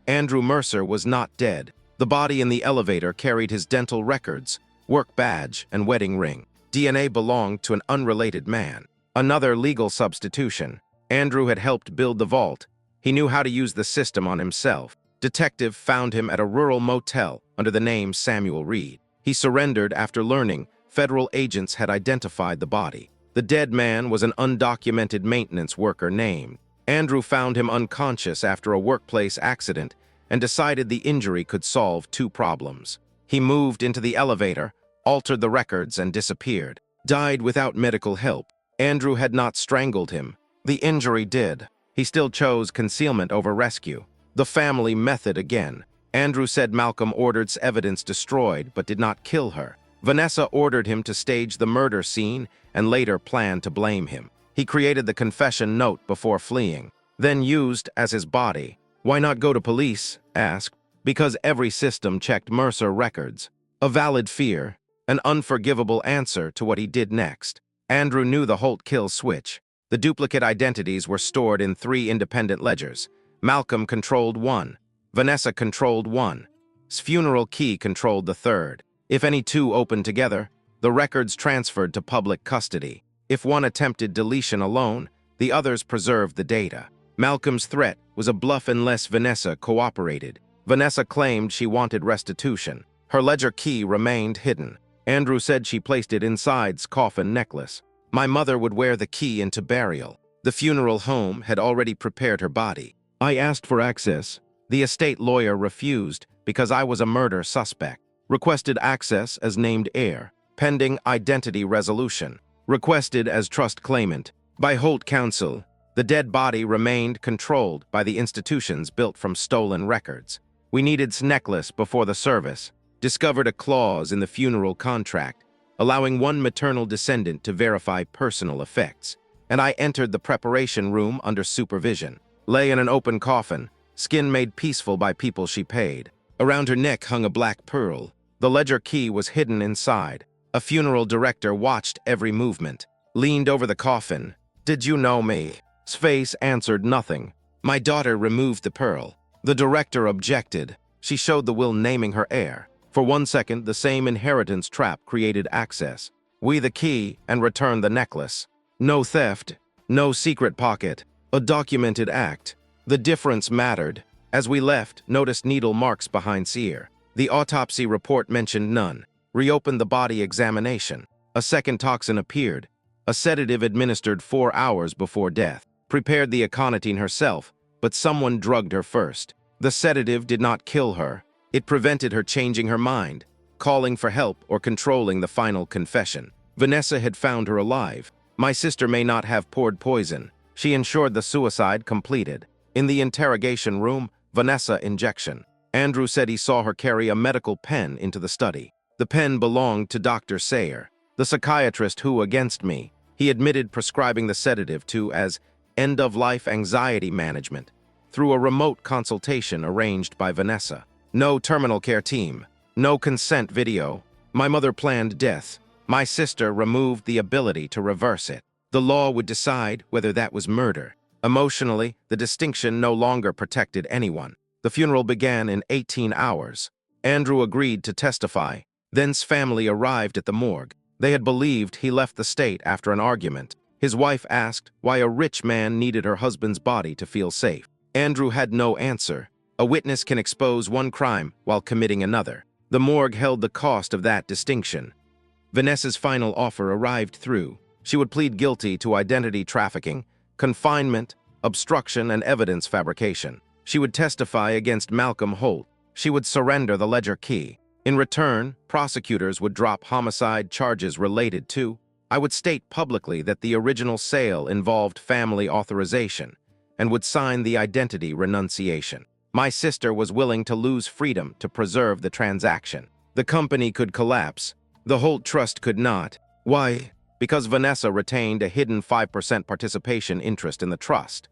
Andrew Mercer was not dead. The body in the elevator carried his dental records, work badge, and wedding ring. DNA belonged to an unrelated man. Another legal substitution. Andrew had helped build the vault. He knew how to use the system on himself. Detective found him at a rural motel under the name Samuel Reed. He surrendered after learning federal agents had identified the body. The dead man was an undocumented maintenance worker named. Andrew found him unconscious after a workplace accident and decided the injury could solve two problems. He moved into the elevator, altered the records, and disappeared. Died without medical help. Andrew had not strangled him. The injury did. He still chose concealment over rescue. The family method again. Andrew said Malcolm ordered evidence destroyed but did not kill her. Vanessa ordered him to stage the murder scene and later planned to blame him. He created the confession note before fleeing. then used as his body. Why not go to police? Asked. Because every system checked Mercer records. A valid fear, an unforgivable answer to what he did next. Andrew knew the Holt kill switch. The duplicate identities were stored in 3 independent ledgers. Malcolm controlled one. Vanessa controlled one. His funeral key controlled the third. If any 2 opened together, the records transferred to public custody. If one attempted deletion alone, the others preserved the data. Malcolm's threat was a bluff unless Vanessa cooperated. Vanessa claimed she wanted restitution. Her ledger key remained hidden. Andrew said she placed it inside's coffin necklace. My mother would wear the key into burial. The funeral home had already prepared her body. I asked for access. The estate lawyer refused because I was a murder suspect. Requested access as named heir. Pending identity resolution. Requested as trust claimant. By Holt Council, the dead body remained controlled by the institutions built from stolen records. We needed its necklace before the service. Discovered a clause in the funeral contract, allowing one maternal descendant to verify personal effects. And I entered the preparation room under supervision. Lay in an open coffin, skin made peaceful by people she paid. Around her neck hung a black pearl. The ledger key was hidden inside. A funeral director watched every movement. Leaned over the coffin. Did you know me? His face answered nothing. My daughter removed the pearl. The director objected. She showed the will naming her heir. For 1 second, the same inheritance trap created access. We the key and returned the necklace. No theft, no secret pocket, a documented act. The difference mattered. As we left, noticed needle marks behind Sear. The autopsy report mentioned none. Reopened the body examination. A second toxin appeared. A sedative administered 4 hours before death. Prepared the aconitine herself, but someone drugged her first. The sedative did not kill her. It prevented her changing her mind, calling for help or controlling the final confession. Vanessa had found her alive. My sister may not have poured poison. She ensured the suicide completed. In the interrogation room, Vanessa injection. Andrew said he saw her carry a medical pen into the study. The pen belonged to Dr. Sayer, the psychiatrist who, against me, he admitted prescribing the sedative to as end-of-life anxiety management through a remote consultation arranged by Vanessa. No terminal care team, no consent video. My mother planned death. My sister removed the ability to reverse it. The law would decide whether that was murder. Emotionally, the distinction no longer protected anyone. The funeral began in 18 hours. Andrew agreed to testify. Then's family arrived at the morgue. They had believed he left the state after an argument. His wife asked why a rich man needed her husband's body to feel safe. Andrew had no answer. A witness can expose one crime while committing another. The morgue held the cost of that distinction. Vanessa's final offer arrived through. She would plead guilty to identity trafficking, confinement, obstruction, and evidence fabrication. She would testify against Malcolm Holt. She would surrender the ledger key. In return, prosecutors would drop homicide charges related to. I would state publicly that the original sale involved family authorization and would sign the identity renunciation. My sister was willing to lose freedom to preserve the transaction. The company could collapse. The Holt Trust could not. Why? Because Vanessa retained a hidden 5% participation interest in the trust.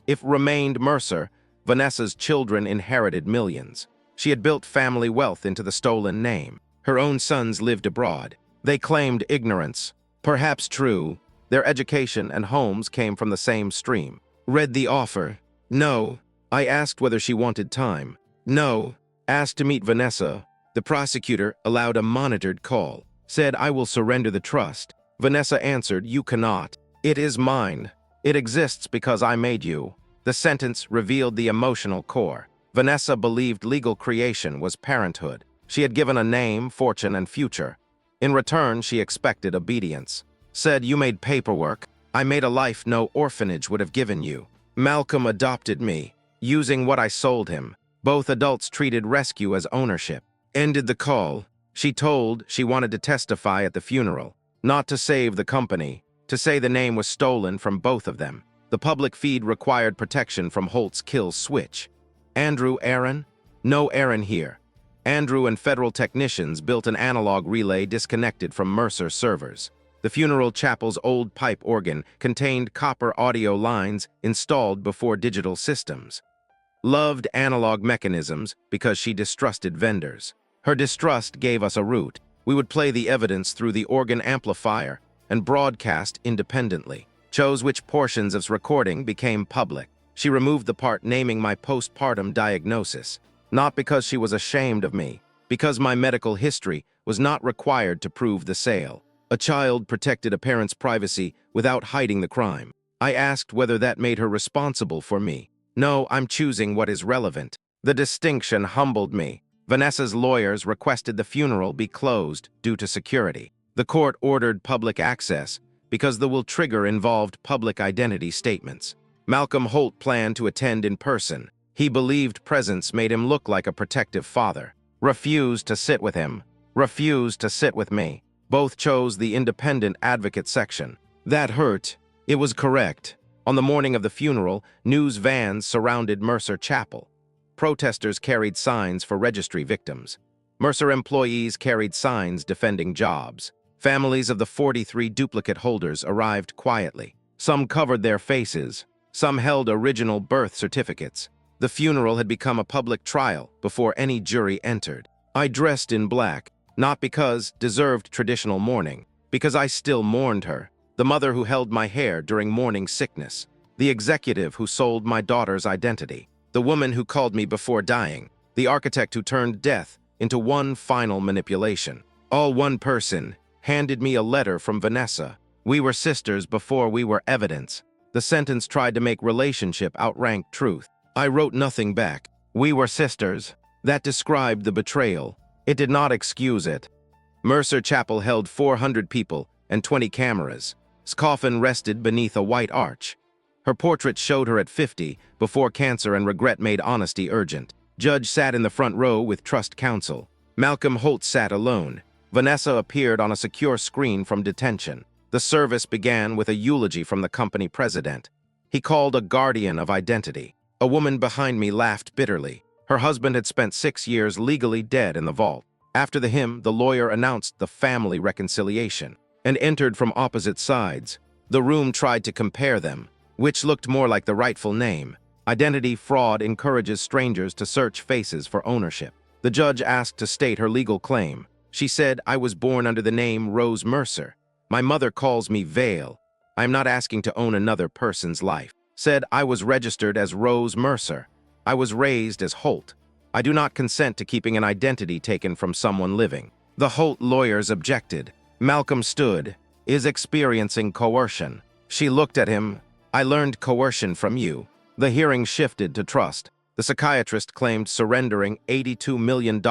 If remained Mercer, Vanessa's children inherited millions. She had built family wealth into the stolen name. Her own sons lived abroad. They claimed ignorance. Perhaps true. Their education and homes came from the same stream. Read the offer. No. I asked whether she wanted time. No. Asked to meet Vanessa. The prosecutor allowed a monitored call. Said, I will surrender the trust. Vanessa answered, you cannot. It is mine. It exists because I made you. The sentence revealed the emotional core. Vanessa believed legal creation was parenthood. She had given a name, fortune, and future. In return, she expected obedience. Said, you made paperwork. I made a life no orphanage would have given you. Malcolm adopted me, using what I sold him. Both adults treated rescue as ownership. Ended the call. She told she wanted to testify at the funeral. Not to save the company, to say the name was stolen from both of them. The public feed required protection from Holt's kill switch. Andrew Aaron? No Aaron here. Andrew and federal technicians built an analog relay disconnected from Mercer servers. The funeral chapel's old pipe organ contained copper audio lines installed before digital systems. Loved analog mechanisms because she distrusted vendors. Her distrust gave us a route. We would play the evidence through the organ amplifier and broadcast independently. Chose which portions of its recording became public. She removed the part naming my postpartum diagnosis, not because she was ashamed of me, because my medical history was not required to prove the sale. A child protected a parent's privacy without hiding the crime. I asked whether that made her responsible for me. No, I'm choosing what is relevant. The distinction humbled me. Vanessa's lawyers requested the funeral be closed due to security. The court ordered public access because the will trigger involved public identity statements. Malcolm Holt planned to attend in person. He believed presence made him look like a protective father. Refused to sit with him. Refused to sit with me. Both chose the independent advocate section. That hurt. It was correct. On the morning of the funeral, news vans surrounded Mercer Chapel. Protesters carried signs for registry victims. Mercer employees carried signs defending jobs. Families of the 43 duplicate holders arrived quietly. Some covered their faces. Some held original birth certificates. The funeral had become a public trial before any jury entered. I dressed in black, not because deserved traditional mourning, because I still mourned her. The mother who held my hair during morning sickness, the executive who sold my daughter's identity, the woman who called me before dying, the architect who turned death into one final manipulation. All one person handed me a letter from Vanessa. We were sisters before we were evidence. The sentence tried to make relationship outrank truth. I wrote nothing back. We were sisters. That described the betrayal. It did not excuse it. Mercer Chapel held 400 people and 20 cameras. His coffin rested beneath a white arch. Her portrait showed her at 50, before cancer and regret made honesty urgent. Judge sat in the front row with trust counsel. Malcolm Holt sat alone. Vanessa appeared on a secure screen from detention. The service began with a eulogy from the company president. He called a guardian of identity. A woman behind me laughed bitterly. Her husband had spent 6 years legally dead in the vault. After the hymn, the lawyer announced the family reconciliation and entered from opposite sides. The room tried to compare them. Which looked more like the rightful name? Identity fraud encourages strangers to search faces for ownership. The judge asked to state her legal claim. She said, I was born under the name Rose Mercer. My mother calls me Vale. I am not asking to own another person's life. Said, I was registered as Rose Mercer. I was raised as Holt. I do not consent to keeping an identity taken from someone living. The Holt lawyers objected. Malcolm stood, is experiencing coercion. She looked at him. I learned coercion from you. The hearing shifted to trust. The psychiatrist claimed surrendering $82 million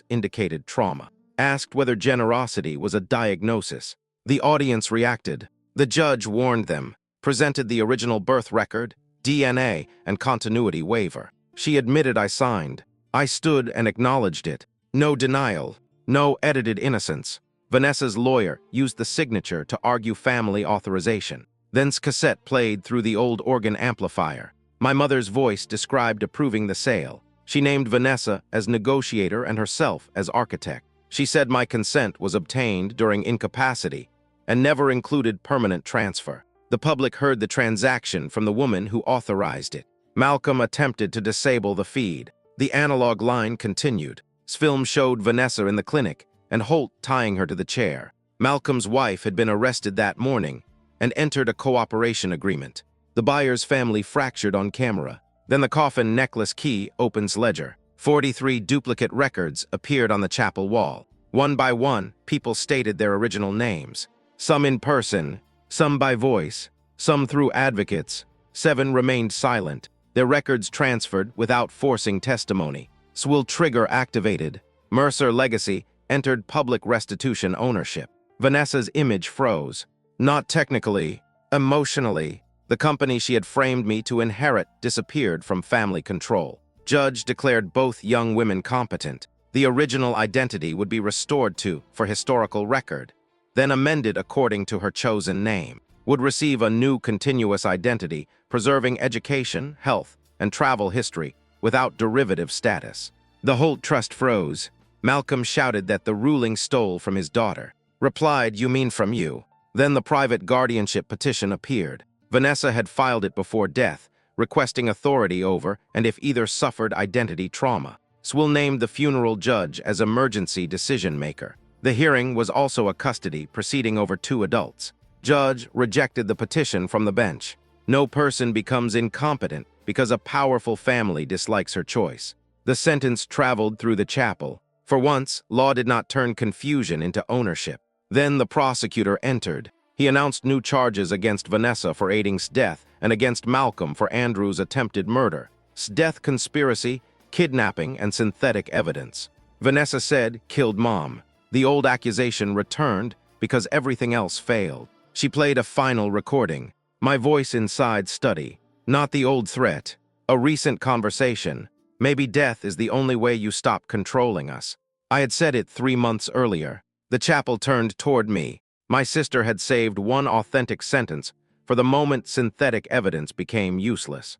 indicated trauma. Asked whether generosity was a diagnosis. The audience reacted. The judge warned them, presented the original birth record, DNA, and continuity waiver. She admitted I signed. I stood and acknowledged it. No denial. No edited innocence. Vanessa's lawyer used the signature to argue family authorization. Then's cassette played through the old organ amplifier. My mother's voice described approving the sale. She named Vanessa as negotiator and herself as architect. She said my consent was obtained during incapacity and never included permanent transfer. The public heard the transaction from the woman who authorized it. Malcolm attempted to disable the feed. The analog line continued. His film showed Vanessa in the clinic and Holt tying her to the chair. Malcolm's wife had been arrested that morning and entered a cooperation agreement. The buyer's family fractured on camera. Then the coffin necklace key opens ledger. 43 duplicate records appeared on the chapel wall. One by one, people stated their original names. Some in person, some by voice, some through advocates. 7 remained silent. Their records transferred without forcing testimony. Swill trigger activated. Mercer Legacy entered public restitution ownership. Vanessa's image froze. Not technically, emotionally. The company she had framed me to inherit disappeared from family control. Judge declared both young women competent. The original identity would be restored to for historical record, then amended according to her chosen name. Would receive a new continuous identity, preserving education, health, and travel history without derivative status. The Holt Trust froze. Malcolm shouted that the ruling stole from his daughter. Replied, you mean from you? Then the private guardianship petition appeared. Vanessa had filed it before death, requesting authority over and if either suffered identity trauma. Swill named the funeral judge as emergency decision maker. The hearing was also a custody proceeding over 2 adults. Judge rejected the petition from the bench. No person becomes incompetent because a powerful family dislikes her choice. The sentence traveled through the chapel. For once, law did not turn confusion into ownership. Then the prosecutor entered. He announced new charges against Vanessa for aiding death and against Malcolm for Andrew's attempted murder. Death conspiracy, kidnapping, and synthetic evidence. Vanessa said, "Killed Mom." The old accusation returned because everything else failed. She played a final recording. My voice inside study. Not the old threat. A recent conversation. Maybe death is the only way you stop controlling us. I had said it 3 months earlier. The chapel turned toward me. My sister had saved one authentic sentence for the moment synthetic evidence became useless.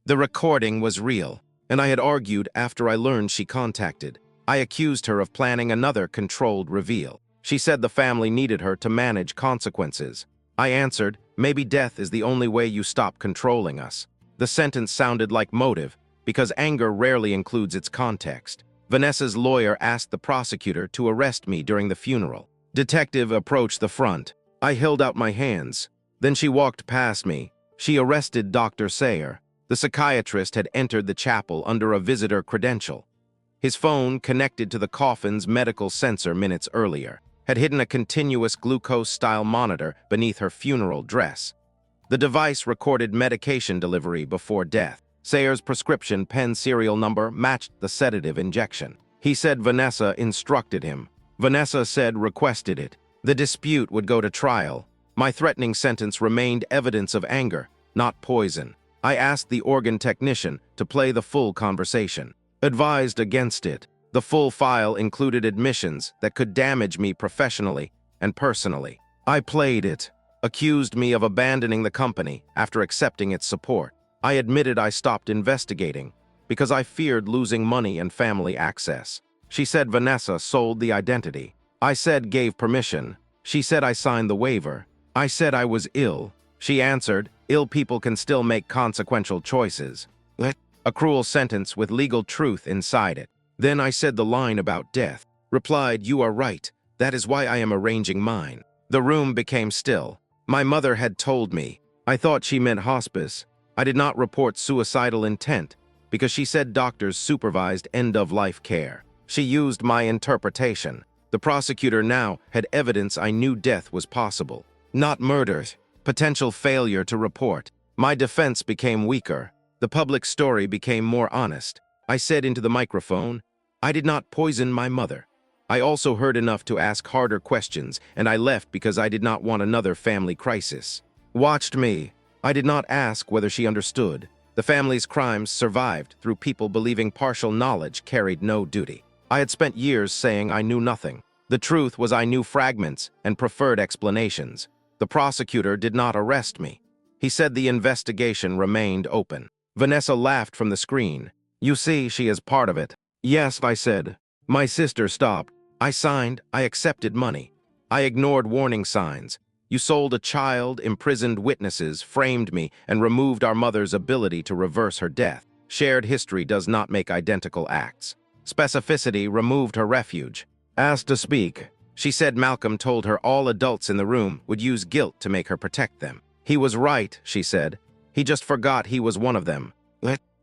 The recording was real, and I had argued after I learned she contacted. I accused her of planning another controlled reveal. She said the family needed her to manage consequences. I answered, maybe death is the only way you stop controlling us. The sentence sounded like motive, because anger rarely includes its context. Vanessa's lawyer asked the prosecutor to arrest me during the funeral. Detective approached the front. I held out my hands. Then she walked past me. She arrested Dr. Sayer. The psychiatrist had entered the chapel under a visitor credential. His phone, connected to the coffin's medical sensor minutes earlier, had hidden a continuous glucose-style monitor beneath her funeral dress. The device recorded medication delivery before death. Sayer's prescription pen serial number matched the sedative injection. He said Vanessa instructed him. Vanessa said requested it. The dispute would go to trial. My threatening sentence remained evidence of anger, not poison. I asked the organ technician to play the full conversation. Advised against it. The full file included admissions that could damage me professionally and personally. I played it. Accused me of abandoning the company after accepting its support. I admitted I stopped investigating because I feared losing money and family access. She said Vanessa sold the identity. I said gave permission. She said I signed the waiver. I said I was ill. She answered, ill people can still make consequential choices. A cruel sentence with legal truth inside it. Then I said the line about death. Replied, you are right. That is why I am arranging mine. The room became still. My mother had told me. I thought she meant hospice. I did not report suicidal intent because she said doctors supervised end-of-life care. She used my interpretation. The prosecutor now had evidence I knew death was possible. Not murder. Potential failure to report. My defense became weaker. The public story became more honest. I said into the microphone, I did not poison my mother. I also heard enough to ask harder questions, and I left because I did not want another family crisis. Watched me. I did not ask whether she understood. The family's crimes survived through people believing partial knowledge carried no duty. I had spent years saying I knew nothing. The truth was I knew fragments and preferred explanations. The prosecutor did not arrest me. He said the investigation remained open. Vanessa laughed from the screen. You see, she is part of it. Yes, I said. My sister stopped. I signed. I accepted money. I ignored warning signs. You sold a child, imprisoned witnesses, framed me, and removed our mother's ability to reverse her death. Shared history does not make identical acts. Specificity removed her refuge. Asked to speak. She said Malcolm told her all adults in the room would use guilt to make her protect them. He was right, she said. He just forgot he was one of them.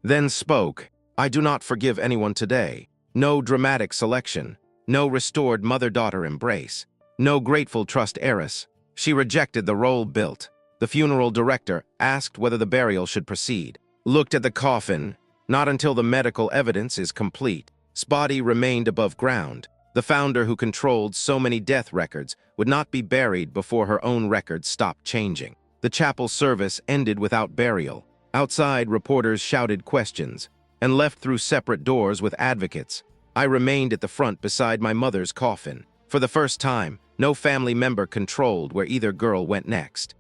Then spoke. I do not forgive anyone today. No dramatic selection. No restored mother-daughter embrace. No grateful trust heiress. She rejected the role built. The funeral director asked whether the burial should proceed. Looked at the coffin. Not until the medical evidence is complete. Body remained above ground. The founder who controlled so many death records would not be buried before her own records stopped changing. The chapel service ended without burial. Outside, reporters shouted questions and left through separate doors with advocates. I remained at the front beside my mother's coffin. For the first time, no family member controlled where either girl went next.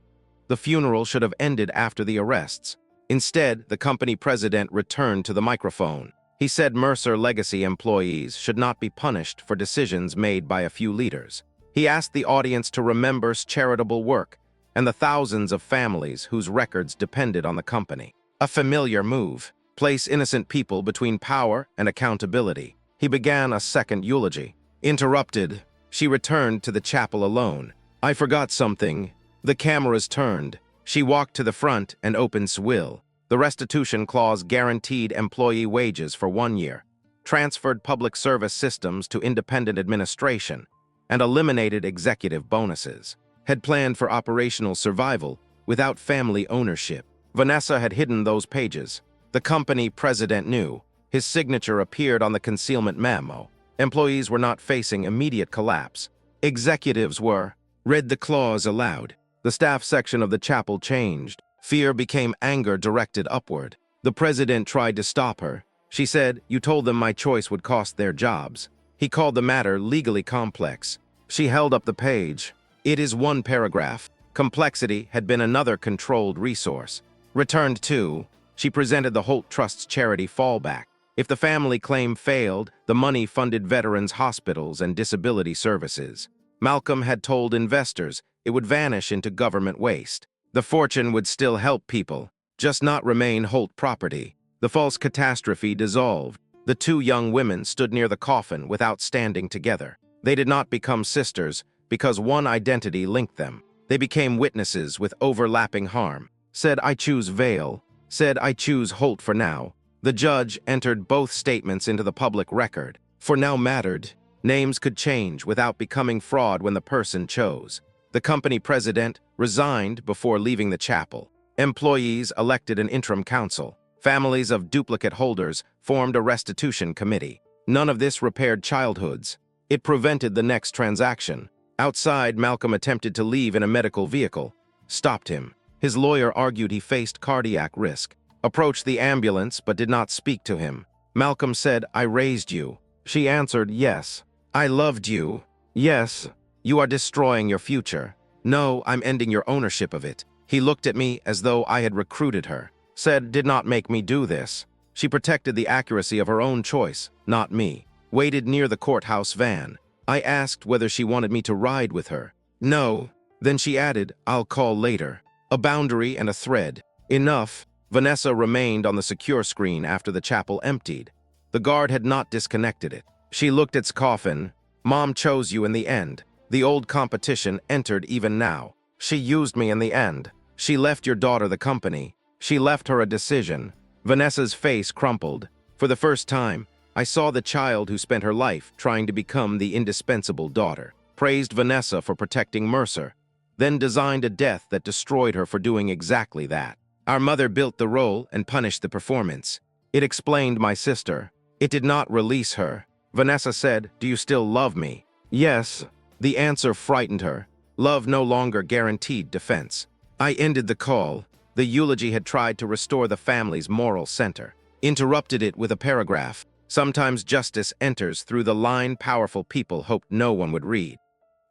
The funeral should have ended after the arrests. Instead, the company president returned to the microphone. He said Mercer Legacy employees should not be punished for decisions made by a few leaders. He asked the audience to remember charitable work and the thousands of families whose records depended on the company. A familiar move. Place innocent people between power and accountability. He began a second eulogy. Interrupted, she returned to the chapel alone. I forgot something. The cameras turned. She walked to the front and opened will. The restitution clause guaranteed employee wages for 1 year, transferred public service systems to independent administration, and eliminated executive bonuses. Had planned for operational survival without family ownership. Vanessa had hidden those pages. The company president knew. His signature appeared on the concealment memo. Employees were not facing immediate collapse. Executives were. Read the clause aloud. The staff section of the chapel changed. Fear became anger directed upward. The president tried to stop her. She said, "You told them my choice would cost their jobs." He called the matter legally complex. She held up the page. It is one paragraph. Complexity had been another controlled resource. Returned to, she presented the Holt Trust's charity fallback. If the family claim failed, the money funded veterans' hospitals and disability services. Malcolm had told investors it would vanish into government waste. The fortune would still help people, just not remain Holt property. The false catastrophe dissolved. The two young women stood near the coffin without standing together. They did not become sisters because one identity linked them. They became witnesses with overlapping harm. Said, "I choose Vale." Said, "I choose Holt for now." The judge entered both statements into the public record. For now mattered. Names could change without becoming fraud when the person chose. The company president resigned before leaving the chapel. Employees elected an interim council. Families of duplicate holders formed a restitution committee. None of this repaired childhoods. It prevented the next transaction. Outside, Malcolm attempted to leave in a medical vehicle. Stopped him. His lawyer argued he faced cardiac risk. Approached the ambulance but did not speak to him. Malcolm said, "I raised you." She answered, "Yes." "I loved you." "Yes." "You are destroying your future." "No, I'm ending your ownership of it." He looked at me as though I had recruited her. Said, "Did not make me do this." She protected the accuracy of her own choice, not me. Waited near the courthouse van. I asked whether she wanted me to ride with her. "No." Then she added, "I'll call later." A boundary and a thread. Enough. Vanessa remained on the secure screen after the chapel emptied. The guard had not disconnected it. She looked at its coffin. "Mom chose you in the end. The old competition entered even now. She used me in the end. She left your daughter the company. She left her a decision." Vanessa's face crumpled. For the first time, I saw the child who spent her life trying to become the indispensable daughter. Praised Vanessa for protecting Mercer, then designed a death that destroyed her for doing exactly that. Our mother built the role and punished the performance. It explained my sister. It did not release her. Vanessa said, "Do you still love me?" "Yes." The answer frightened her. Love no longer guaranteed defense. I ended the call. The eulogy had tried to restore the family's moral center. Interrupted it with a paragraph. Sometimes justice enters through the line powerful people hoped no one would read.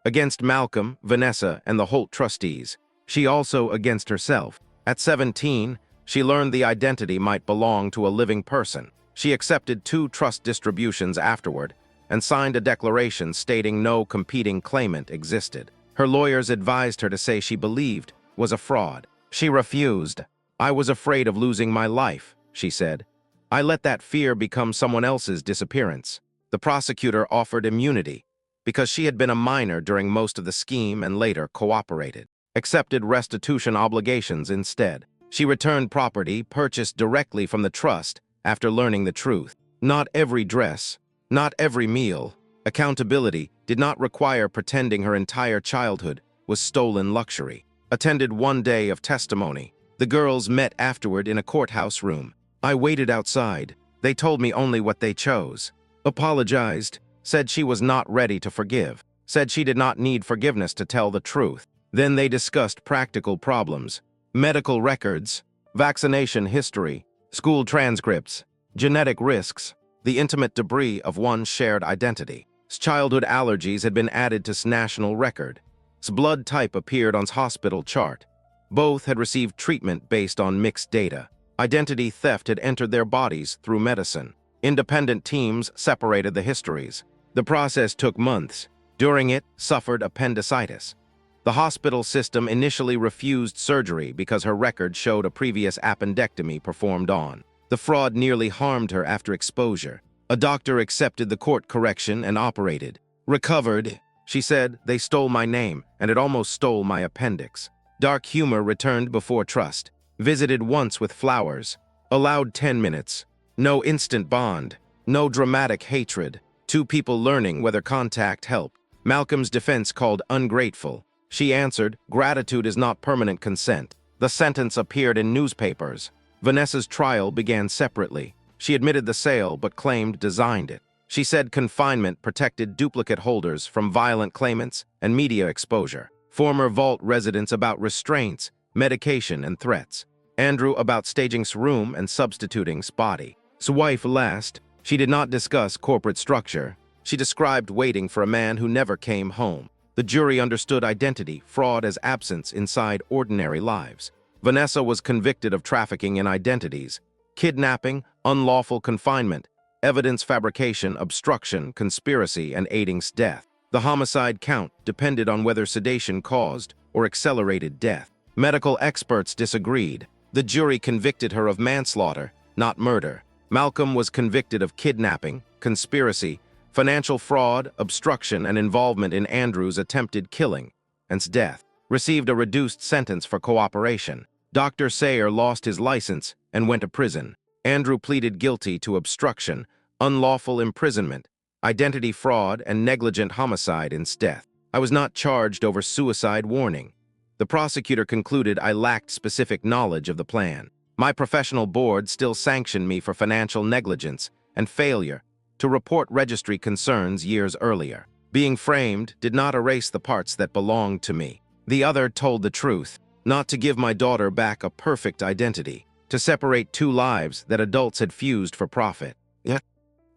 Against Malcolm, Vanessa, and the Holt trustees. She also against herself. At 17, she learned the identity might belong to a living person. She accepted 2 trust distributions afterward and signed a declaration stating no competing claimant existed. Her lawyers advised her to say she believed was a fraud. She refused. "I was afraid of losing my life," she said. "I let that fear become someone else's disappearance." The prosecutor offered immunity because she had been a minor during most of the scheme and later cooperated. Accepted restitution obligations instead. She returned property purchased directly from the trust after learning the truth. Not every dress, not every meal. Accountability did not require pretending her entire childhood was stolen luxury. Attended 1 day of testimony. The girls met afterward in a courthouse room. I waited outside. They told me only what they chose. Apologized. Said she was not ready to forgive. Said she did not need forgiveness to tell the truth. Then they discussed practical problems. Medical records, vaccination history, school transcripts, genetic risks, the intimate debris of one shared identity. Childhood allergies had been added to national record. Blood type appeared on hospital chart. Both had received treatment based on mixed data. Identity theft had entered their bodies through medicine. Independent teams separated the histories. The process took months. During it, suffered appendicitis. The hospital system initially refused surgery because her record showed a previous appendectomy performed on. The fraud nearly harmed her after exposure. A doctor accepted the court correction and operated. Recovered, she said, they stole my name, and it almost stole my appendix. Dark humor returned before trust. Visited once with flowers. Allowed 10 minutes. No instant bond. No dramatic hatred. Two people learning whether contact helped. Malcolm's defense called ungrateful. She answered, gratitude is not permanent consent. The sentence appeared in newspapers. Vanessa's trial began separately. She admitted the sale but claimed designed it. She said confinement protected duplicate holders from violent claimants and media exposure. Former vault residents about restraints, medication, and threats. Andrew about staging's room and substituting's body. Wife last, she did not discuss corporate structure. She described waiting for a man who never came home. The jury understood identity, fraud as absence inside ordinary lives. Vanessa was convicted of trafficking in identities, kidnapping, unlawful confinement, evidence fabrication, obstruction, conspiracy, and aiding's death. The homicide count depended on whether sedation caused or accelerated death. Medical experts disagreed. The jury convicted her of manslaughter, not murder. Malcolm was convicted of kidnapping, conspiracy, financial fraud, obstruction, and involvement in Andrew's attempted killing, and death. Received a reduced sentence for cooperation. Dr. Sayer lost his license and went to prison. Andrew pleaded guilty to obstruction, unlawful imprisonment, identity fraud, and negligent homicide in death. I was not charged over suicide warning. The prosecutor concluded I lacked specific knowledge of the plan. My professional board still sanctioned me for financial negligence and failure to report registry concerns years earlier. Being framed did not erase the parts that belonged to me. The other told the truth, not to give my daughter back a perfect identity, to separate two lives that adults had fused for profit.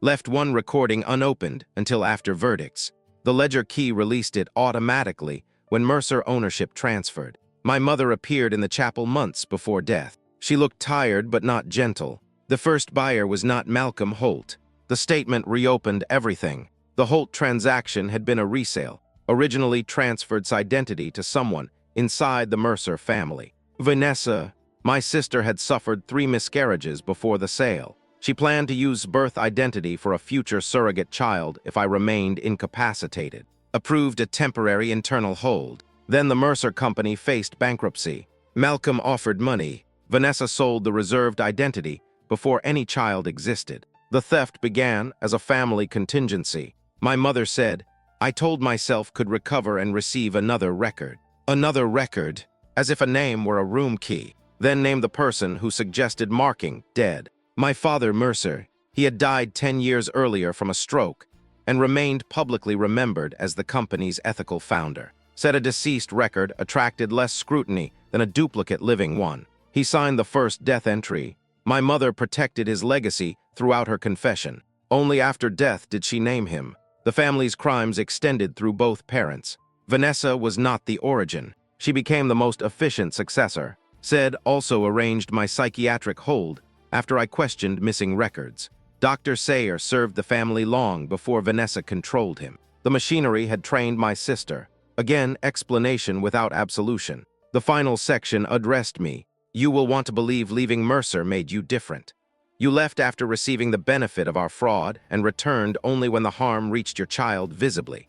Left one recording unopened until after verdicts. The ledger key released it automatically when Mercer ownership transferred. My mother appeared in the chapel months before death. She looked tired but not gentle. The first buyer was not Malcolm Holt. The statement reopened everything. The Holt transaction had been a resale, originally transferred its identity to someone inside the Mercer family. Vanessa, my sister, had suffered 3 miscarriages before the sale. She planned to use birth identity for a future surrogate child if I remained incapacitated. Approved a temporary internal hold. Then the Mercer company faced bankruptcy. Malcolm offered money. Vanessa sold the reserved identity before any child existed. The theft began as a family contingency. My mother said, I told myself could recover and receive another record. Another record, as if a name were a room key. Then named the person who suggested marking dead. My father, Mercer. He had died 10 years earlier from a stroke and remained publicly remembered as the company's ethical founder. Said a deceased record attracted less scrutiny than a duplicate living one. He signed the first death entry. My mother protected his legacy throughout her confession. Only after death did she name him. The family's crimes extended through both parents. Vanessa was not the origin. She became the most efficient successor. Said also arranged my psychiatric hold after I questioned missing records. Dr. Sayer served the family long before Vanessa controlled him. The machinery had trained my sister. Again, explanation without absolution. The final section addressed me. You will want to believe leaving Mercer made you different. You left after receiving the benefit of our fraud and returned only when the harm reached your child visibly.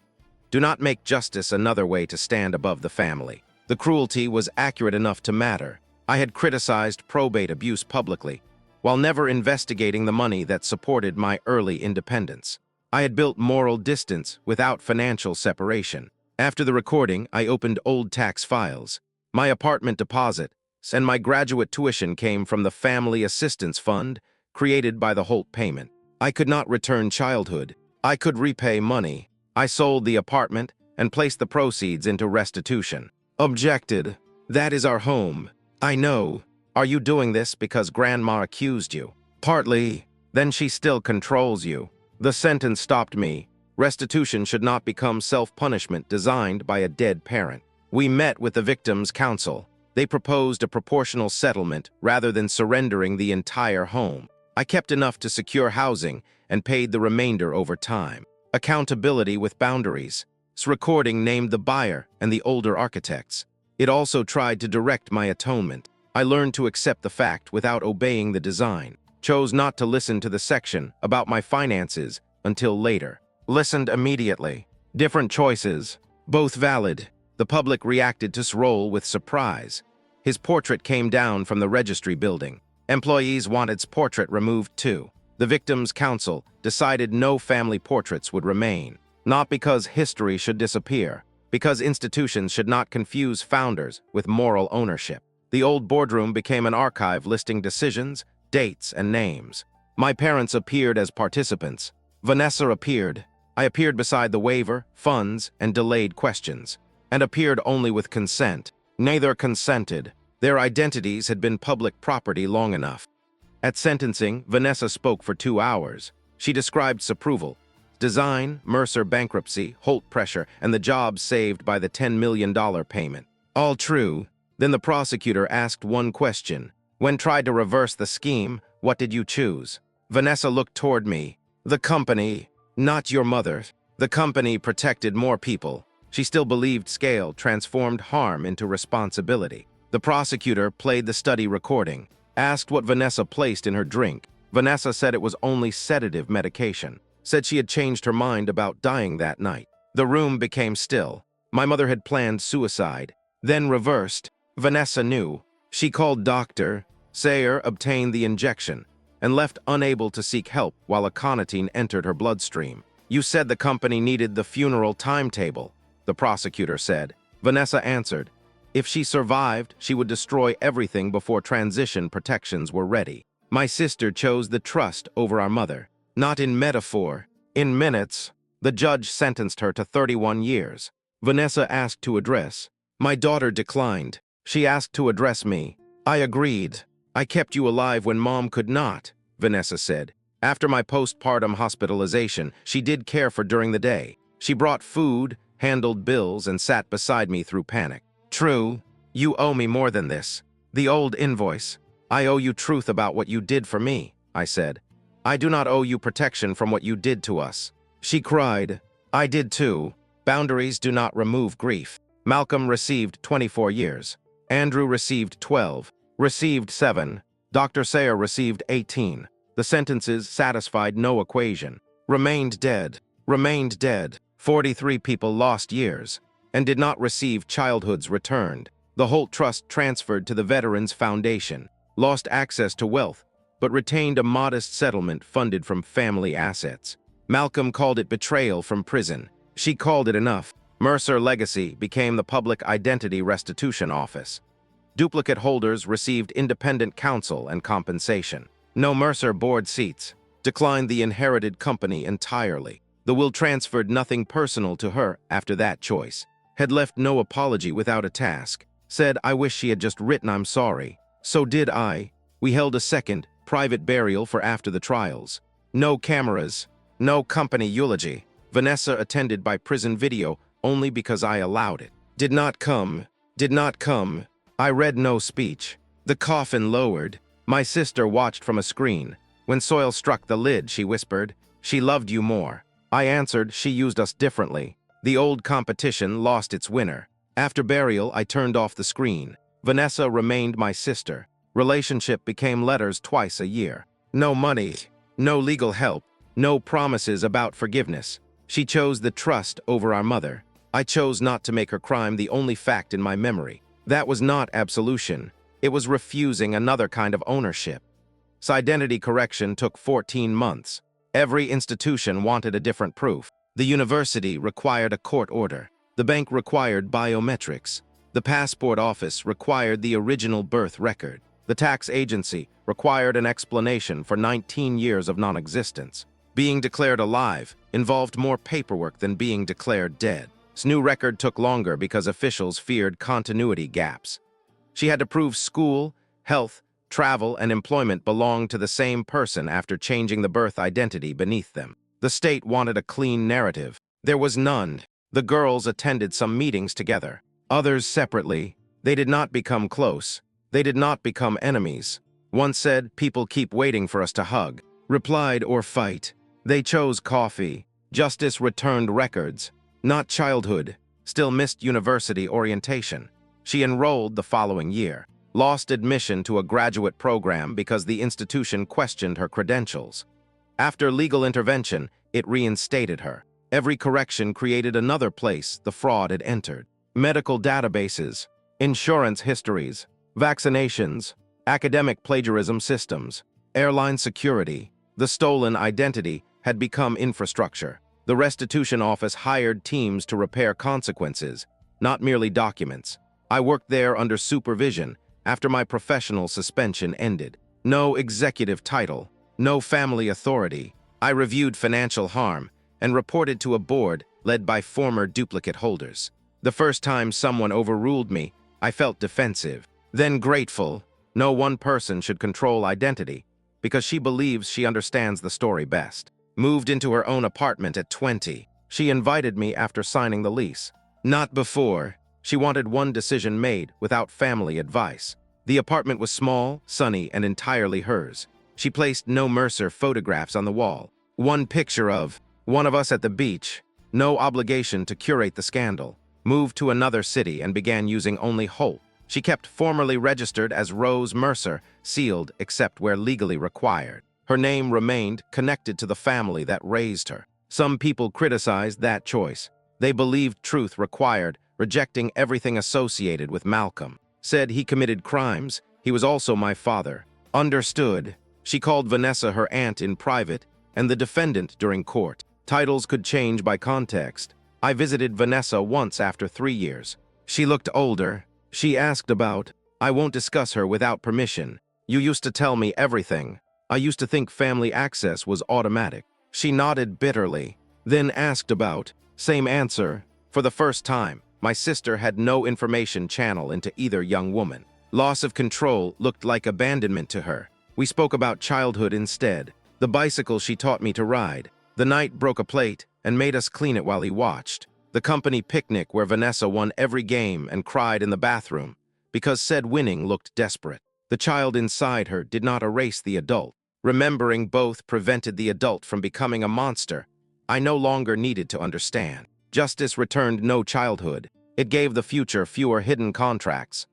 Do not make justice another way to stand above the family. The cruelty was accurate enough to matter. I had criticized probate abuse publicly, while never investigating the money that supported my early independence. I had built moral distance without financial separation. After the recording, I opened old tax files. My apartment deposit and my graduate tuition came from the Family Assistance Fund created by the Holt payment. I could not return childhood. I could repay money. I sold the apartment and placed the proceeds into restitution. Objected. That is our home. I know. Are you doing this because Grandma accused you? Partly. Then she still controls you. The sentence stopped me. Restitution should not become self-punishment designed by a dead parent. We met with the victim's counsel. They proposed a proportional settlement rather than surrendering the entire home. I kept enough to secure housing and paid the remainder over time. Accountability with boundaries. recording named the buyer and the older architects. It also tried to direct my atonement. I learned to accept the fact without obeying the design. Chose not to listen to the section about my finances until later. Listened immediately. Different choices, both valid. The public reacted to Sroll with surprise. His portrait came down from the registry building. Employees wanted his portrait removed too. The victim's counsel decided no family portraits would remain. Not because history should disappear, because institutions should not confuse founders with moral ownership. The old boardroom became an archive listing decisions, dates, and names. My parents appeared as participants. Vanessa appeared. I appeared beside the waiver, funds, and delayed questions, and appeared only with consent. Neither consented. Their identities had been public property long enough. At sentencing, Vanessa spoke for 2 hours. She described approval, design, Mercer bankruptcy, Holt pressure, and the jobs saved by the $10 million payment. All true. Then the prosecutor asked one question. When tried to reverse the scheme, what did you choose? Vanessa looked toward me. The company, not your mother. The company protected more people. She still believed scale transformed harm into responsibility. The prosecutor played the study recording, asked what Vanessa placed in her drink. Vanessa said it was only sedative medication, said she had changed her mind about dying that night. The room became still. My mother had planned suicide, then reversed. Vanessa knew. She called Dr. Sayer, obtained the injection, and left unable to seek help while aconitine entered her bloodstream. You said the company needed the funeral timetable, the prosecutor said. Vanessa answered, if she survived, she would destroy everything before transition protections were ready. My sister chose the trust over our mother. Not in metaphor, in minutes. The judge sentenced her to 31 years. Vanessa asked to address. My daughter declined. She asked to address me. I agreed. I kept you alive when Mom could not, Vanessa said. After my postpartum hospitalization, she did care for during the day. She brought food, handled bills, and sat beside me through panic. True, you owe me more than this. The old invoice. I owe you truth about what you did for me, I said. I do not owe you protection from what you did to us. She cried. I did too. Boundaries do not remove grief. Malcolm received 24 years. Andrew received 12. Received 7. Dr. Sayer received 18. The sentences satisfied no equation. Remained dead. Remained dead. 43 people lost years and did not receive childhoods returned. The Holt Trust transferred to the Veterans Foundation, lost access to wealth, but retained a modest settlement funded from family assets. Malcolm called it betrayal from prison. She called it enough. Mercer Legacy became the Public Identity Restitution Office. Duplicate holders received independent counsel and compensation. No Mercer board seats. Declined the inherited company entirely. The will transferred nothing personal to her after that choice. Had left no apology without a task. Said, I wish she had just written I'm sorry. So did I. We held a second, private burial for after the trials. No cameras. No company eulogy. Vanessa attended by prison video only because I allowed it. Did not come. Did not come. I read no speech. The coffin lowered. My sister watched from a screen. When soil struck the lid, she whispered, she loved you more. I answered, she used us differently. The old competition lost its winner. After burial, I turned off the screen. Vanessa remained my sister. Relationship became letters twice a year. No money, no legal help, no promises about forgiveness. She chose the trust over our mother. I chose not to make her crime the only fact in my memory. That was not absolution. It was refusing another kind of ownership. Identity correction took 14 months. Every institution wanted a different proof. The university required a court order. The bank required biometrics. The passport office required the original birth record. The tax agency required an explanation for 19 years of non-existence. Being declared alive involved more paperwork than being declared dead. This new record took longer because officials feared continuity gaps. She had to prove school, health, travel, and employment belonged to the same person after changing the birth identity beneath them. The state wanted a clean narrative. There was none. The girls attended some meetings together, others separately. They did not become close. They did not become enemies. One said, people keep waiting for us to hug. Replied, or fight. They chose coffee. Justice returned records. Not childhood, still missed university orientation. She enrolled the following year, lost admission to a graduate program because the institution questioned her credentials. After legal intervention, it reinstated her. Every correction created another place the fraud had entered. Medical databases, insurance histories, vaccinations, academic plagiarism systems, airline security. The stolen identity had become infrastructure. The restitution office hired teams to repair consequences, not merely documents. I worked there under supervision after my professional suspension ended. No executive title, no family authority. I reviewed financial harm and reported to a board led by former duplicate holders. The first time someone overruled me, I felt defensive, then grateful. No one person should control identity, because she believes she understands the story best. Moved into her own apartment at 20. She invited me after signing the lease. Not before. She wanted one decision made without family advice. The apartment was small, sunny, and entirely hers. She placed no Mercer photographs on the wall. One picture of one of us at the beach. No obligation to curate the scandal. Moved to another city and began using only Holt. She kept formally registered as Rose Mercer, sealed except where legally required. Her name remained connected to the family that raised her. Some people criticized that choice. They believed truth required, rejecting everything associated with Malcolm. Said he committed crimes. He was also my father. Understood. She called Vanessa her aunt in private and the defendant during court. Titles could change by context. I visited Vanessa once after 3 years. She looked older. She asked about. I won't discuss her without permission. You used to tell me everything. I used to think family access was automatic. She nodded bitterly, then asked about. Same answer. For the first time, my sister had no information channel into either young woman. Loss of control looked like abandonment to her. We spoke about childhood instead. The bicycle she taught me to ride. The night broke a plate and made us clean it while he watched. The company picnic where Vanessa won every game and cried in the bathroom because said winning looked desperate. The child inside her did not erase the adult. Remembering both prevented the adult from becoming a monster. I no longer needed to understand. Justice returned no childhood. It gave the future fewer hidden contracts.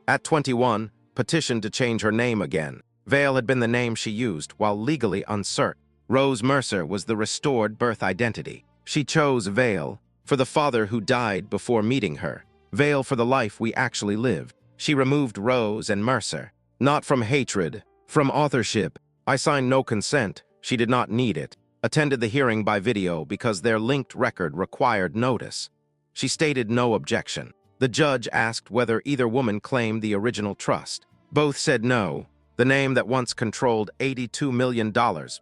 At 21, petitioned to change her name again. Vale had been the name she used while legally uncertain. Rose Mercer was the restored birth identity. She chose Vale for the father who died before meeting her. Vale for the life we actually lived. She removed Rose and Mercer. Not from hatred, from authorship. I signed no consent. She did not need it. Attended the hearing by video because their linked record required notice. She stated no objection. The judge asked whether either woman claimed the original trust. Both said no. The name that once controlled $82 million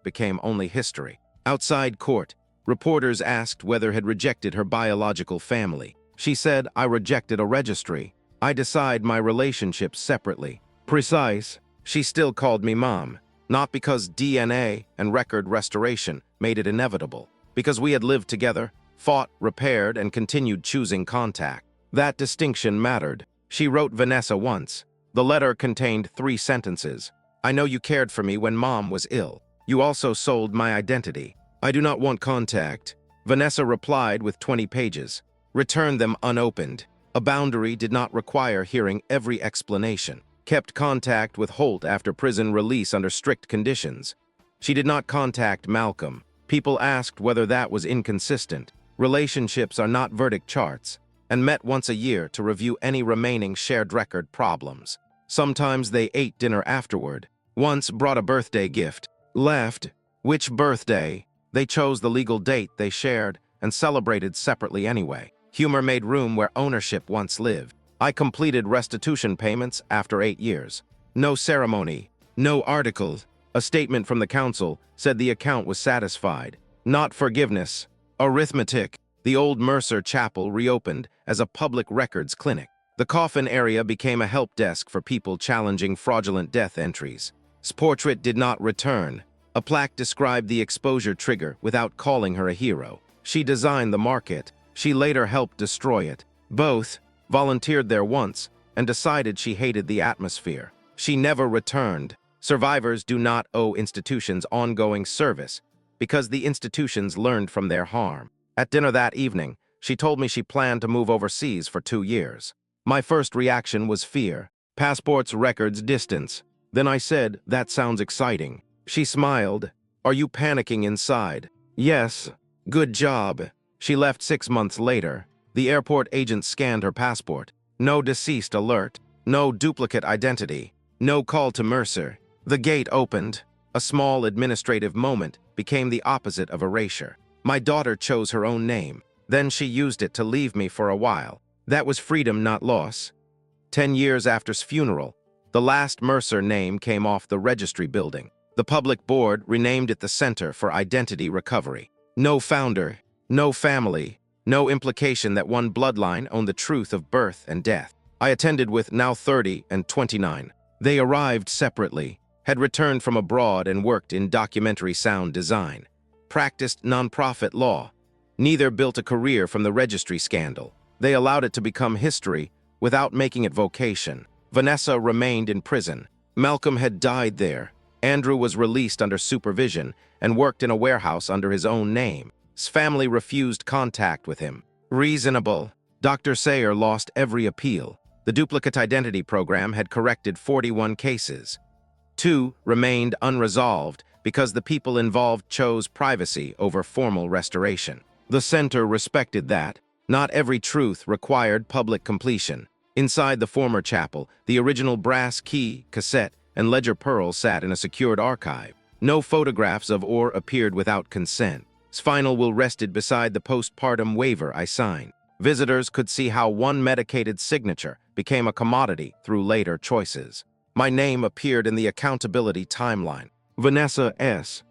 became only history. Outside court, reporters asked whether had rejected her biological family. She said, I rejected a registry. I decide my relationships separately. Precise. She still called me mom. Not because DNA and record restoration made it inevitable. Because we had lived together, fought, repaired, and continued choosing contact. That distinction mattered. She wrote Vanessa once. The letter contained 3 sentences. I know you cared for me when mom was ill. You also sold my identity. I do not want contact. Vanessa replied with 20 pages. Return them unopened. A boundary did not require hearing every explanation. Kept contact with Holt after prison release under strict conditions. She did not contact Malcolm. People asked whether that was inconsistent. Relationships are not verdict charts, and met once a year to review any remaining shared record problems. Sometimes they ate dinner afterward. Once brought a birthday gift. Left. Which birthday? They chose the legal date they shared and celebrated separately anyway. Humor made room where ownership once lived. I completed restitution payments after 8 years. No ceremony, no article. A statement from the council said the account was satisfied. Not forgiveness. Arithmetic. The old Mercer Chapel reopened as a public records clinic. The coffin area became a help desk for people challenging fraudulent death entries. Portrait did not return. A plaque described the exposure trigger without calling her a hero. She designed the market. She later helped destroy it. Both volunteered there once and decided she hated the atmosphere. She never returned. Survivors do not owe institutions ongoing service because the institutions learned from their harm. At dinner that evening, she told me she planned to move overseas for 2 years. My first reaction was fear. Passports, records, distance. Then I said, "That sounds exciting." She smiled. "Are you panicking inside?" "Yes." "Good job." She left 6 months later. The airport agent scanned her passport. No deceased alert. No duplicate identity. No call to Mercer. The gate opened. A small administrative moment became the opposite of erasure. My daughter chose her own name. Then she used it to leave me for a while. That was freedom, not loss. 10 years after his funeral, the last Mercer name came off the registry building. The public board renamed it the Center for Identity Recovery. No founder, no family, no implication that one bloodline owned the truth of birth and death. I attended with now 30 and 29. They arrived separately, had returned from abroad and worked in documentary sound design, practiced nonprofit law. Neither built a career from the registry scandal. They allowed it to become history without making it vocation. Vanessa remained in prison. Malcolm had died there. Andrew was released under supervision and worked in a warehouse under his own name. His family refused contact with him. Reasonable. Dr. Sayer lost every appeal. The duplicate identity program had corrected 41 cases. 2 remained unresolved because the people involved chose privacy over formal restoration. The center respected that. Not every truth required public completion. Inside the former chapel, the original brass key, cassette, and ledger pearl sat in a secured archive. No photographs of or appeared without consent. His final will rested beside the postpartum waiver I signed. Visitors could see how one medicated signature became a commodity through later choices. My name appeared in the accountability timeline. Vanessa S.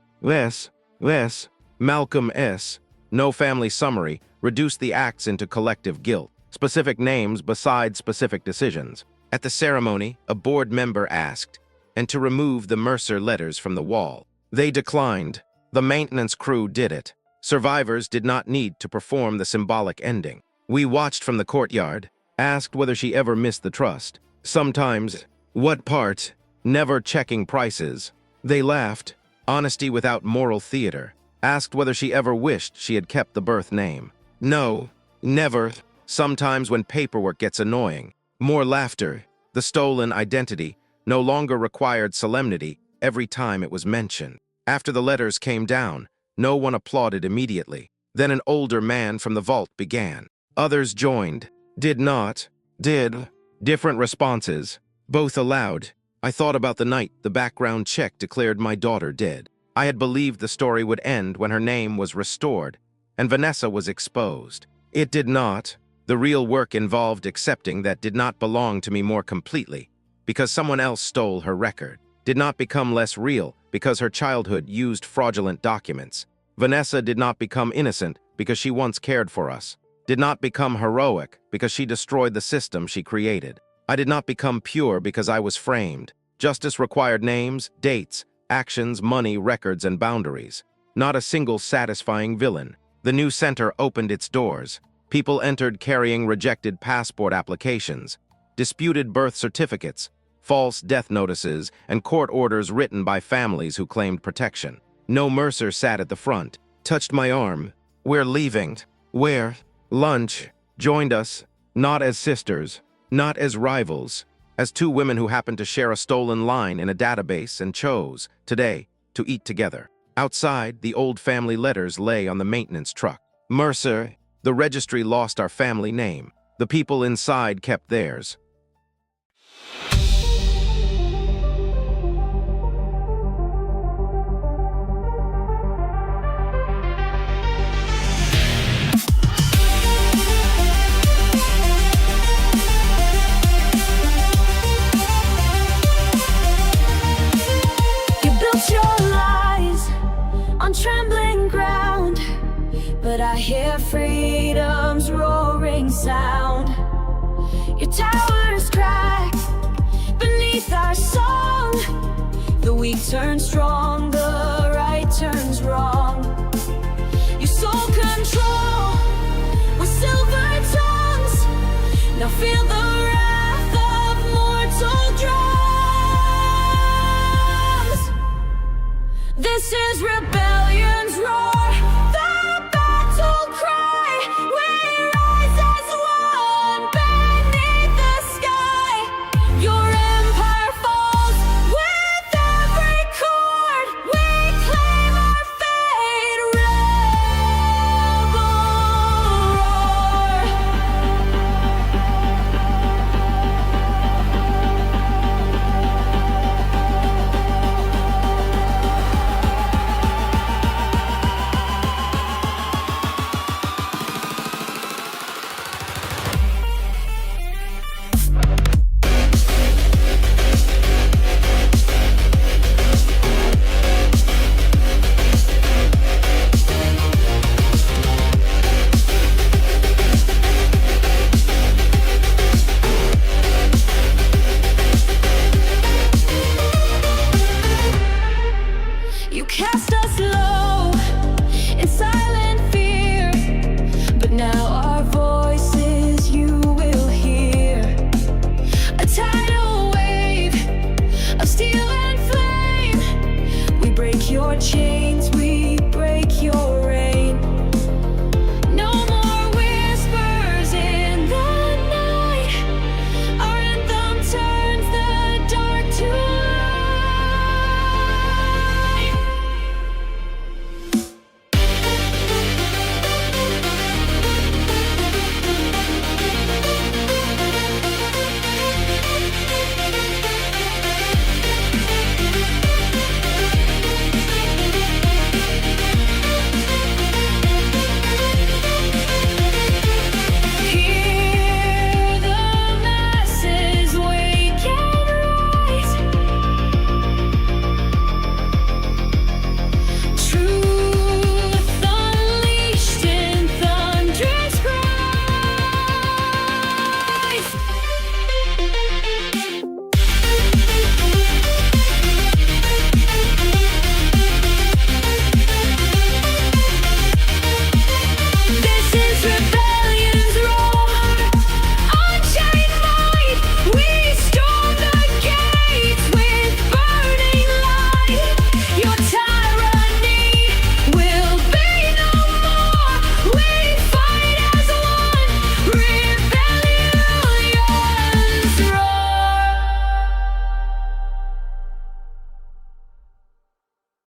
Malcolm S. No family summary reduced the acts into collective guilt. Specific names beside specific decisions. At the ceremony, a board member asked, and to remove the Mercer letters from the wall. They declined. The maintenance crew did it. Survivors did not need to perform the symbolic ending. We watched from the courtyard, asked whether she ever missed the trust. Sometimes. What part? Never checking prices. They laughed. Honesty without moral theater. Asked whether she ever wished she had kept the birth name. No. Never. Sometimes when paperwork gets annoying. More laughter. The stolen identity no longer required solemnity every time it was mentioned. After the letters came down, no one applauded immediately. Then an older man from the vault began. Others joined. Did not. Did. Different responses. Both allowed. I thought about the night the background check declared my daughter dead. I had believed the story would end when her name was restored, and Vanessa was exposed. It did not. The real work involved accepting that did not belong to me more completely, because someone else stole her record. Did not become less real because her childhood used fraudulent documents. Vanessa did not become innocent because she once cared for us. Did not become heroic because she destroyed the system she created. I did not become pure because I was framed. Justice required names, dates, actions, money, records, and boundaries. Not a single satisfying villain. The new center opened its doors. People entered carrying rejected passport applications, disputed birth certificates, false death notices, and court orders written by families who claimed protection. No Mercer sat at the front, touched my arm. We're leaving. Where? Lunch. Joined us. Not as sisters. Not as rivals. As 2 women who happened to share a stolen line in a database and chose, today, to eat together. Outside, the old family letters lay on the maintenance truck. Mercer, the registry lost our family name. The people inside kept theirs. Trembling ground, but I hear freedom's roaring sound. Your towers crack beneath our song. The weak turn strong.